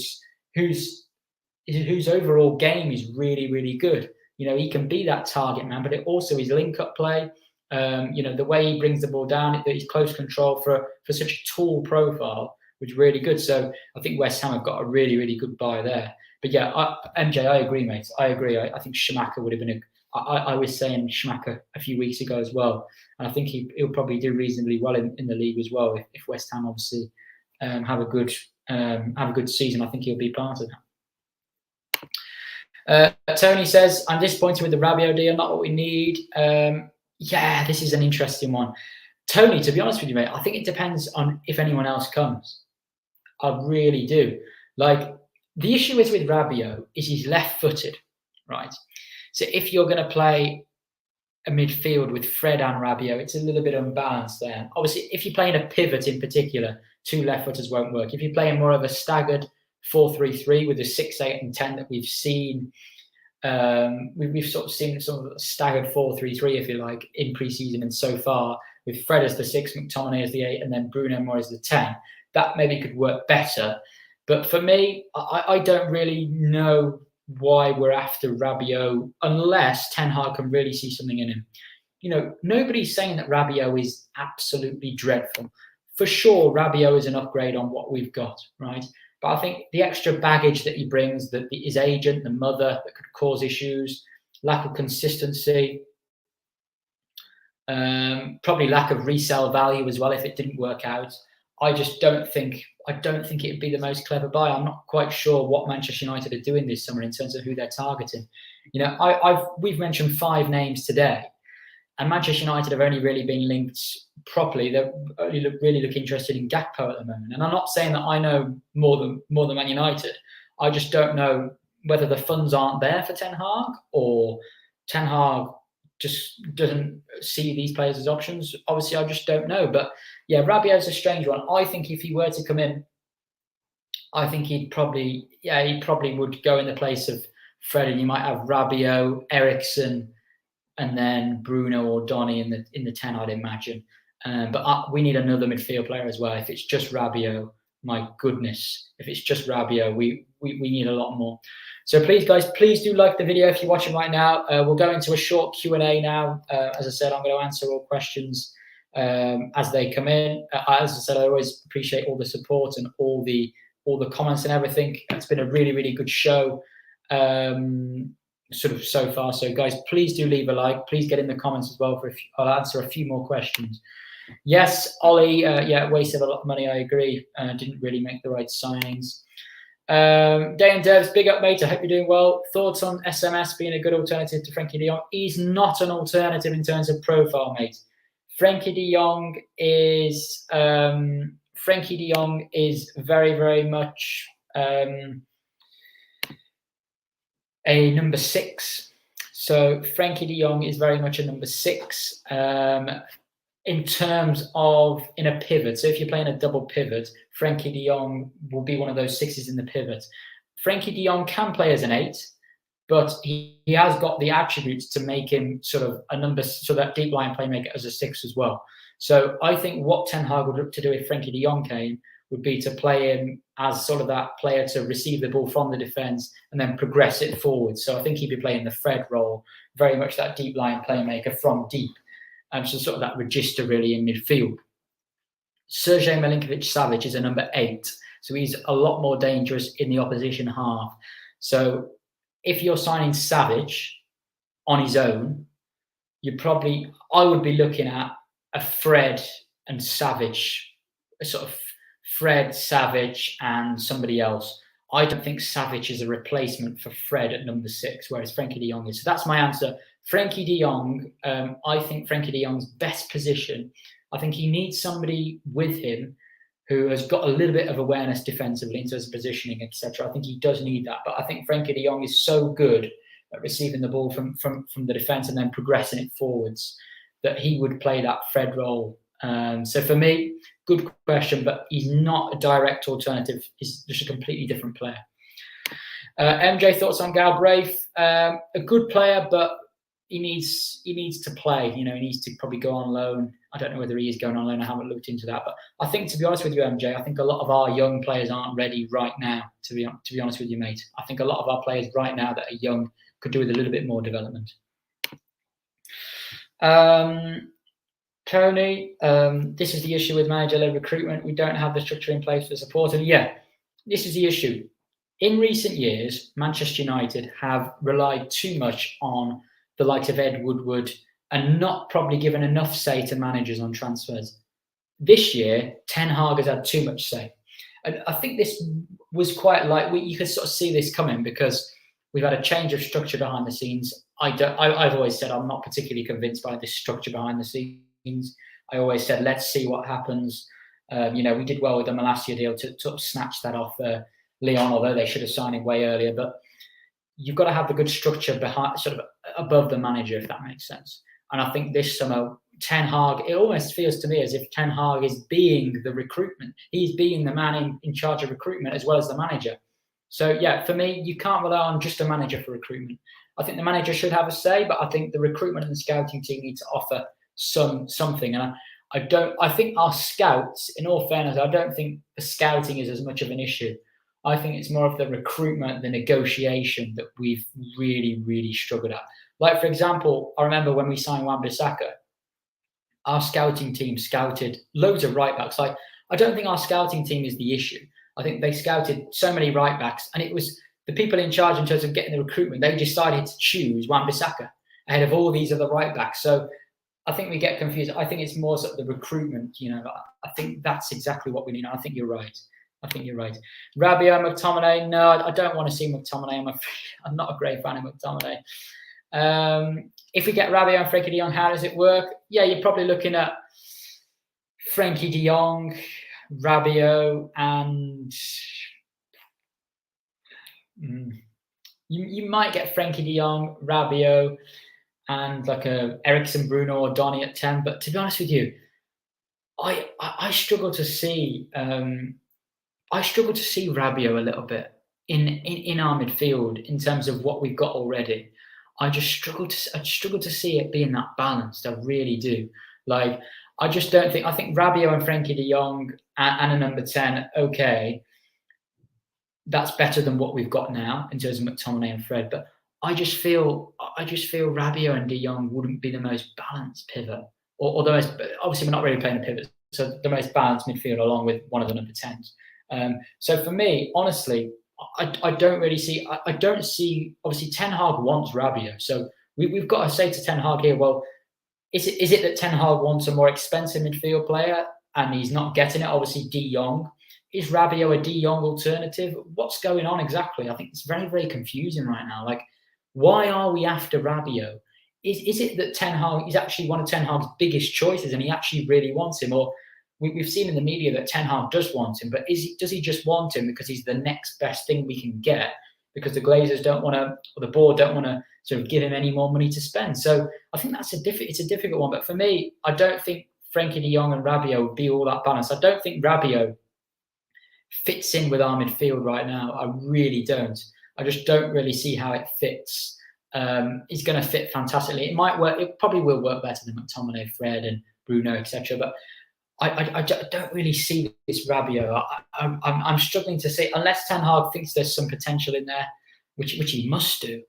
whose overall game is really, really good. He can be that target man, but it also his link-up play, the way he brings the ball down, his close control for such a tall profile was really good. So I think West Ham have got a really, really good buy there. But yeah, MJ, I agree, mate. I agree. I think Schmaka would have been I was saying Schmaka a few weeks ago as well, and I think he'll probably do reasonably well in the league as well if West Ham obviously have a good season. I think he'll be part of that. Tony says, I'm disappointed with the Rabiot deal, not what we need. Yeah, this is an interesting one. Tony, to be honest with you, mate, I think it depends on if anyone else comes. I really do. Like, the issue is with Rabiot is he's left-footed, right? So if you're going to play a midfield with Fred and Rabiot, it's a little bit unbalanced there. Obviously, if you're playing a pivot in particular, 2 left-footers won't work. If you're playing more of a staggered 4-3-3 with the 6, 8, and 10 that we've seen, we've sort of seen sort of a staggered 4-3-3, if you like, in pre-season and so far, with Fred as the 6, McTominay as the 8, and then Bruno more as the 10. That maybe could work better. But for me, I don't really know why we're after Rabiot unless Ten Hag can really see something in him. Nobody's saying that Rabiot is absolutely dreadful. For sure, Rabiot is an upgrade on what we've got, right? But I think the extra baggage that he brings, his agent, the mother, that could cause issues, lack of consistency, probably lack of resale value as well if it didn't work out. I don't think it'd be the most clever buy. I'm not quite sure what Manchester United are doing this summer in terms of who they're targeting. We've mentioned 5 names today, And Manchester United have only really been linked properly. They're only really look interested in Gakpo at the moment. And I'm not saying that I know more than Man United. I just don't know whether the funds aren't there for Ten Hag, or Ten Hag just doesn't see these players as options. Obviously, I just don't know. But yeah, Rabiot's a strange one. I think if he were to come in, I think he probably would go in the place of Fred, and you might have Rabiot, Eriksen, and then Bruno or Donny in the 10, I'd imagine. But we need another midfield player as well. If it's just Rabiot, my goodness, if it's just Rabiot, we need a lot more. So please, guys, please do like the video if you're watching right now. We'll go into a short Q&A now. As I said, I'm going to answer all questions as they come in. As I said, I always appreciate all the support and all the comments and everything. It's been a really, really good show. Sort of so far. So guys, please do leave a like. Please get in the comments as well. I'll answer a few more questions. Yes, Ollie, wasted a lot of money. I agree. Didn't really make the right signings. Day and Devs, big up, mate. I hope you're doing well. Thoughts on SMS being a good alternative to Frenkie de Jong? He's not an alternative in terms of profile, mate. Frenkie de Jong is very, very much a number 6. So Frenkie de Jong is very much a number 6 in terms of in a pivot. So if you're playing a double pivot, Frenkie de Jong will be one of those 6s in the pivot. Frenkie de Jong can play as an 8, but he has got the attributes to make him sort of a number, so that deep line playmaker as a 6 as well. So I think what Ten Hag would look to do if Frenkie de Jong came would be to play him as sort of that player to receive the ball from the defence and then progress it forward. So I think he'd be playing the Fred role, very much that deep line playmaker from deep. So sort of that register really in midfield. Sergej Milinkovic-Savic is a number 8. So he's a lot more dangerous in the opposition half. So if you're signing Savic on his own, I would be looking at a Fred and Savic, a sort of Fred, Savic, and somebody else. I don't think Savic is a replacement for Fred at number 6, whereas Frenkie de Jong is. So that's my answer. Frenkie de Jong, I think Frenkie de Jong's best position, I think he needs somebody with him who has got a little bit of awareness defensively in terms of positioning, etc. I think he does need that. But I think Frenkie de Jong is so good at receiving the ball from the defence and then progressing it forwards that he would play that Fred role. So for me, good question, but he's not a direct alternative. He's just a completely different player. MJ, thoughts on Galbraith? A good player, but he needs to play. You know, he needs to probably go on loan. I don't know whether he is going on loan. I haven't looked into that. But I think, to be honest with you, MJ, I think a lot of our young players aren't ready right now, to be honest with you, mate. I think a lot of our players right now that are young could do with a little bit more development. Tony, this is the issue with manager-led recruitment. We don't have the structure in place for support. And yeah, this is the issue. In recent years, Manchester United have relied too much on the likes of Ed Woodward and not probably given enough say to managers on transfers. This year, Ten Hag has had too much say. And I think this was quite you could sort of see this coming because we've had a change of structure behind the scenes. I've always said I'm not particularly convinced by this structure behind the scenes. I always said, let's see what happens. We did well with the Malacia deal to sort of snatch that off Leon, although they should have signed him way earlier. But you've got to have the good structure behind, sort of above the manager, if that makes sense. And I think this summer, Ten Hag, it almost feels to me as if Ten Hag is being the recruitment. He's being the man in charge of recruitment as well as the manager. So, yeah, for me, you can't rely on just a manager for recruitment. I think the manager should have a say, but I think the recruitment and the scouting team need to offer something. And I think our scouts, in all fairness, I don't think the scouting is as much of an issue. I think it's more of the recruitment, the negotiation that we've really, really struggled at. Like, for example, I remember when we signed Wan-Bissaka, our scouting team scouted loads of right-backs. Like, I don't think our scouting team is the issue. I think they scouted so many right-backs, and it was the people in charge in terms of getting the recruitment. They decided to choose Wan-Bissaka ahead of all these other right-backs. So I think we get confused. I think it's more sort of the recruitment, I think that's exactly what we need. I think you're right. Rabiot, McTominay. No, I don't want to see McTominay. I'm not a great fan of McTominay. If we get Rabiot and Frenkie de Jong, how does it work? Yeah, you're probably looking at Frenkie de Jong, Rabiot, and you might get Frenkie de Jong, Rabiot, and like a Eriksen, Bruno, or Donny at 10. But to be honest with you, I struggle to see Rabiot a little bit in our midfield in terms of what we've got already. I struggle to see it being that balanced. I really do. Like, I just don't think. I think Rabiot and Frenkie de Jong and a number 10, okay, that's better than what we've got now in terms of McTominay and Fred. But I just feel Rabiot and de Jong wouldn't be the most balanced pivot, or the most. Obviously, we're not really playing a pivot, so the most balanced midfield along with one of the number 10s. So for me, honestly, I don't really see. I don't see. Obviously, Ten Hag wants Rabiot, so we've got to say to Ten Hag here. Well, is it that Ten Hag wants a more expensive midfield player and he's not getting it? Obviously, De Jong. Is Rabiot a De Jong alternative? What's going on exactly? I think it's very, very confusing right now. Like, why are we after Rabiot? Is it that Ten Hag is actually one of Ten Hag's biggest choices and he actually really wants him? Or we've seen in the media that Ten Hag does want him, but does he just want him because he's the next best thing we can get? Because the Glazers don't want to, or the board don't want to sort of give him any more money to spend. So I think it's a difficult one. But for me, I don't think Frenkie de Jong and Rabiot would be all that balanced. I don't think Rabiot fits in with our midfield right now. I really don't. I just don't really see how it fits. It's going to fit fantastically. It might work. It probably will work better than McTominay, Fred, and Bruno, etc. But I don't really see this Rabiot. I'm struggling to see, unless Ten Hag thinks there's some potential in there, which he must do.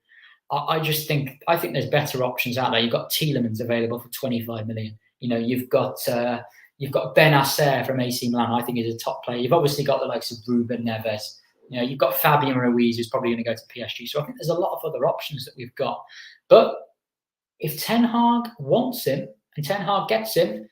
I think there's better options out there. You've got Tielemans available for 25 million. You know, you've got Ben Asser from AC Milan. I think is a top player. You've obviously got the likes of Ruben Neves. You know, you've got Fabian Ruiz, who's probably going to go to PSG. So I think there's a lot of other options that we've got. But if Ten Hag wants him and Ten Hag gets him,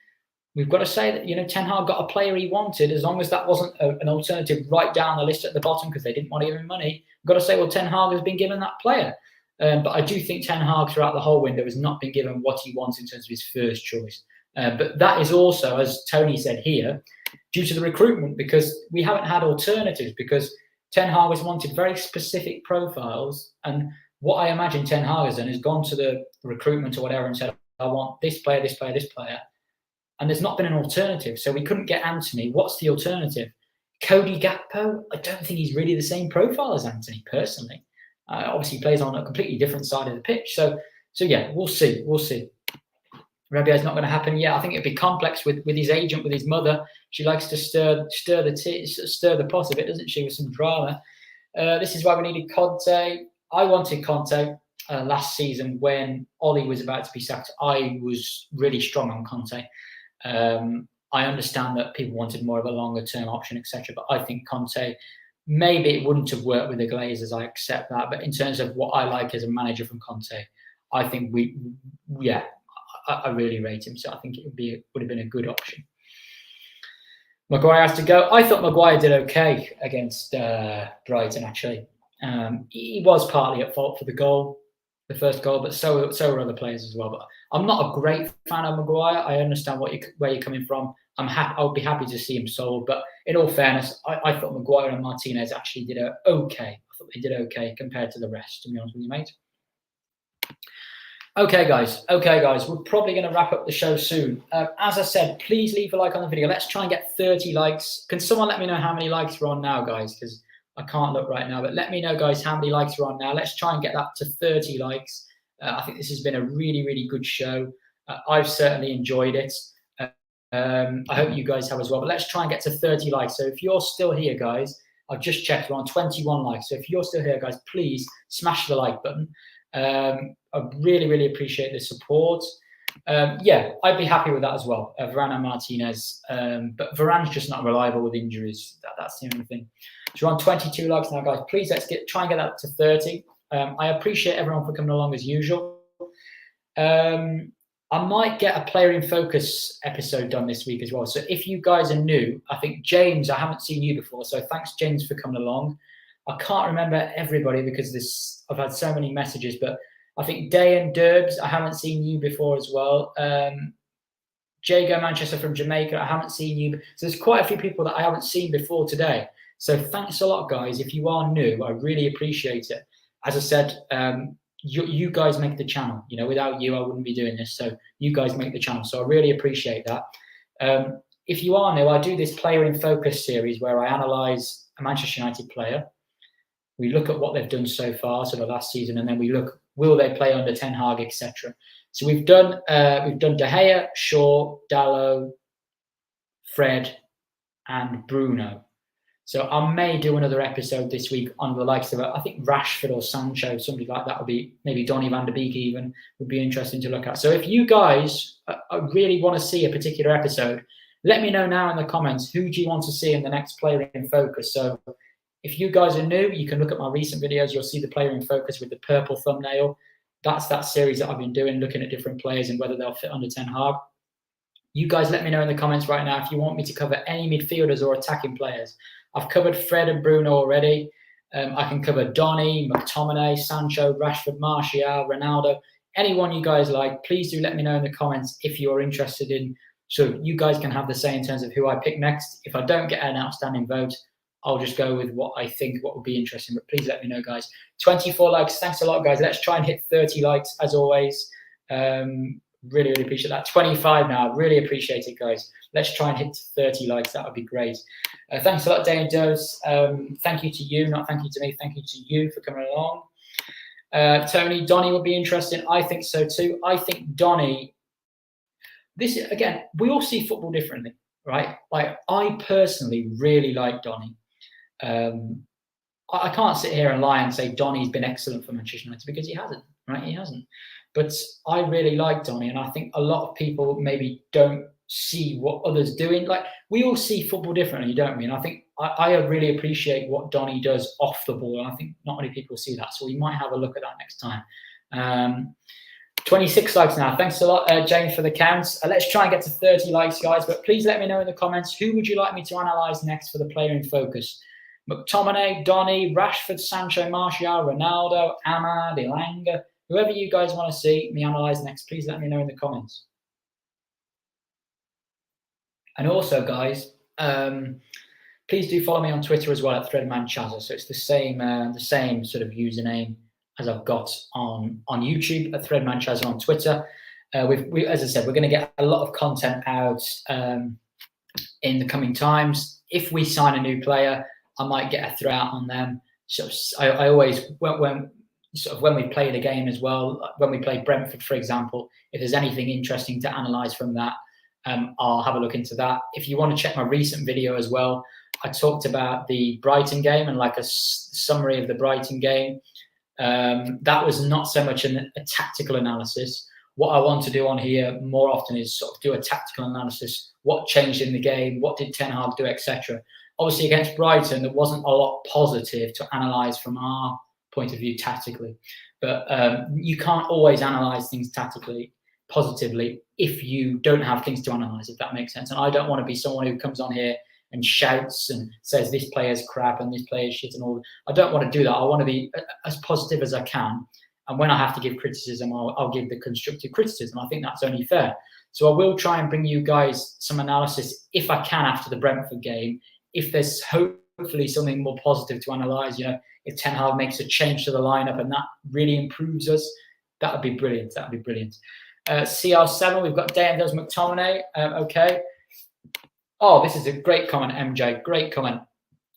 we've got to say that, you know, Ten Hag got a player he wanted, as long as that wasn't an alternative right down the list at the bottom because they didn't want to give him money. We've got to say, well, Ten Hag has been given that player. But I do think Ten Hag throughout the whole window has not been given what he wants in terms of his first choice. But that is also, as Tony said here, due to the recruitment, because we haven't had alternatives, because Ten Hag has wanted very specific profiles. And what I imagine Ten Hag has done is gone to the recruitment or whatever and said, I want this player, this player, this player. And there's not been an alternative. So we couldn't get Anthony. What's the alternative? Cody Gakpo? I don't think he's really the same profile as Anthony, personally. Obviously, he plays on a completely different side of the pitch. So yeah, we'll see. We'll see. Rabiot's not going to happen. Yeah, I think it'd be complex with his agent, with his mother. She likes to stir the pot a bit, doesn't she, with some drama. This is why we needed Conte. I wanted Conte last season when Ollie was about to be sacked. I was really strong on Conte. I understand that people wanted more of a longer-term option, etc. But I think Conte, maybe it wouldn't have worked with the Glazers. I accept that. But in terms of what I like as a manager from Conte, I think I really rate him. So I think it would have been a good option. Maguire has to go. I thought Maguire did okay against Brighton, actually. He was partly at fault for the first goal, but so were other players as well. But I'm not a great fan of Maguire. I understand where you're coming from. I would be happy to see him sold. But in all fairness, I thought Maguire and Martinez actually did okay. I thought they did okay compared to the rest, to be honest with you, mate. Okay, guys. We're probably going to wrap up the show soon. As I said, please leave a like on the video. Let's try and get 30 likes. Can someone let me know how many likes we're on now, guys? Because I can't look right now. But let me know, guys, how many likes we're on now. Let's try and get that to 30 likes. I think this has been a really, really good show. I've certainly enjoyed it. I hope you guys have as well. But let's try and get to 30 likes. So if you're still here, guys, I've just checked. We're on 21 likes. So if you're still here, guys, please smash the like button. I really, really appreciate the support. Yeah, I'd be happy with that as well. Varane and Martinez. But Varane's just not reliable with injuries. That's the only thing. So we're on 22 likes now, guys. Please, let's try and get that to 30. I appreciate everyone for coming along as usual. I might get a Player in Focus episode done this week as well. So if you guys are new, I think James, I haven't seen you before. So thanks, James, for coming along. I can't remember everybody because I've had so many messages, but I think Day and Derbs, I haven't seen you before as well. Jago Manchester from Jamaica, I haven't seen you. So there's quite a few people that I haven't seen before today. So thanks a lot, guys. If you are new, I really appreciate it. As I said, you guys make the channel. You know, without you, I wouldn't be doing this. So you guys make the channel. So I really appreciate that. If you are new, I do this player in focus series where I analyse a Manchester United player. We look at what they've done so far, so the last season, and then we look, will they play under Ten Hag, etc. So we've done De Gea, Shaw, Dalot, Fred, and Bruno. So I may do another episode this week on the likes of, I think, Rashford or Sancho, somebody like that would be, maybe Donny van de Beek even, would be interesting to look at. So if you guys really want to see a particular episode, let me know now in the comments, who do you want to see in the next player in focus? So if you guys are new, you can look at my recent videos. You'll see the player in focus with the purple thumbnail. That's that series that I've been doing, looking at different players and whether they'll fit under Ten Hag. You guys let me know in the comments right now if you want me to cover any midfielders or attacking players. I've covered Fred and Bruno already. I can cover Donny, McTominay, Sancho, Rashford, Martial, Ronaldo. Anyone you guys like, please do let me know in the comments if you're interested in. So you guys can have the say in terms of who I pick next. If I don't get an outstanding vote, I'll just go with what I think what would be interesting. But please let me know, guys. 24 likes. Thanks a lot, guys. Let's try and hit 30 likes as always. Really, really appreciate that. 25 now. Really appreciate it, guys. Let's try and hit 30 likes. That would be great. Thanks a lot, Dane Dose. Thank you to you, not thank you to me. Thank you to you for coming along. Tony, Donny would be interesting. I think so too. I think Donny, this again, we all see football differently, right? Like, I personally really like Donny. I can't sit here and lie and say Donny's been excellent for Manchester United, because he hasn't, right? He hasn't. But I really like Donny, and I think a lot of people maybe don't see what others doing. Like, we all see football differently, don't we? And I think I really appreciate what Donny does off the ball, and I think not many people see that. So we might have a look at that next time. 26 likes now. Thanks a lot, James, for the counts. Let's try and get to 30 likes, guys. But please let me know in the comments, who would you like me to analyse next for the player in focus? McTominay, Donny, Rashford, Sancho, Martial, Ronaldo, Ahmad, Elanga, whoever you guys want to see me analyse next, please let me know in the comments. And also, guys, please do follow me on Twitter as well at ThreadmanChazza. So it's the same sort of username as I've got on YouTube at ThreadmanChazza on Twitter. As I said, we're going to get a lot of content out in the coming times. If we sign a new player, I might get a thread on them. So I always, when we play the game as well, when we play Brentford, for example, if there's anything interesting to analyse from that, I'll have a look into that. If you want to check my recent video as well, I talked about the Brighton game and like a summary of the Brighton game. That was not so much a tactical analysis. What I want to do on here more often is sort of do a tactical analysis. What changed in the game? What did Ten Hag do, etc. Obviously, against Brighton, there wasn't a lot positive to analyse from our point of view tactically. But you can't always analyse things tactically positively if you don't have things to analyse, if that makes sense. And I don't want to be someone who comes on here and shouts and says this player's crap and this player's shit and all. I don't want to do that. I want to be as positive as I can. And when I have to give criticism, I'll give the constructive criticism. I think that's only fair. So I will try and bring you guys some analysis if I can after the Brentford game. If there's hopefully something more positive to analyse, you know, if Ten Hag makes a change to the lineup and that really improves us, that would be brilliant. That would be brilliant. CR7, we've got Dan does McTominay. Okay. Oh, this is a great comment, MJ. Great comment.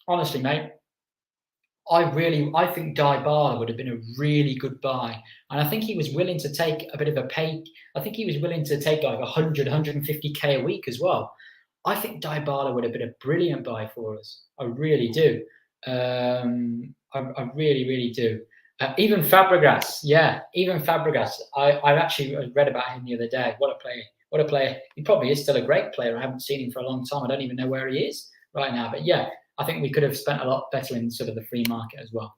Honestly, mate, I think Dybala would have been a really good buy. And I think he was willing to take a bit of a pay. I think he was willing to take like 100, 150k a week as well. I think Dybala would have been a brilliant buy for us. I really do. I really, really do. Even Fabregas, yeah, even Fabregas. I actually read about him the other day. What a player. What a player. He probably is still a great player. I haven't seen him for a long time. I don't even know where he is right now. But yeah, I think we could have spent a lot better in sort of the free market as well.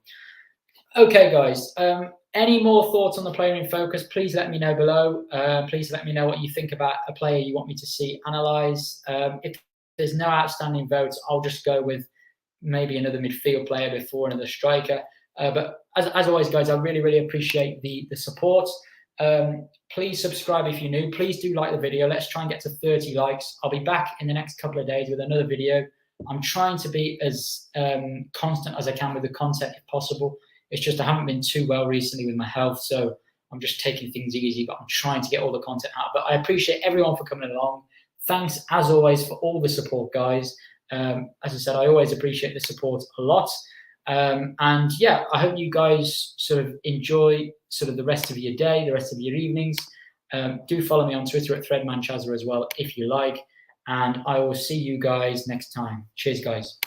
Okay, guys. Any more thoughts on the player in focus? Please let me know below. Please let me know what you think about a player you want me to see analyse. If there's no outstanding votes, I'll just go with maybe another midfield player before another striker. But as always, guys, I really, really appreciate the support. Please subscribe if you're new. Please do like the video. Let's try and get to 30 likes. I'll be back in the next couple of days with another video. I'm trying to be as constant as I can with the content if possible. It's just I haven't been too well recently with my health, so I'm just taking things easy, but I'm trying to get all the content out. But I appreciate everyone for coming along. Thanks, as always, for all the support, guys. As I said, I always appreciate the support a lot. And yeah, I hope you guys sort of enjoy sort of the rest of your day, the rest of your evenings. Do follow me on Twitter at ThreadmanChazza as well, if you like. And I will see you guys next time. Cheers, guys.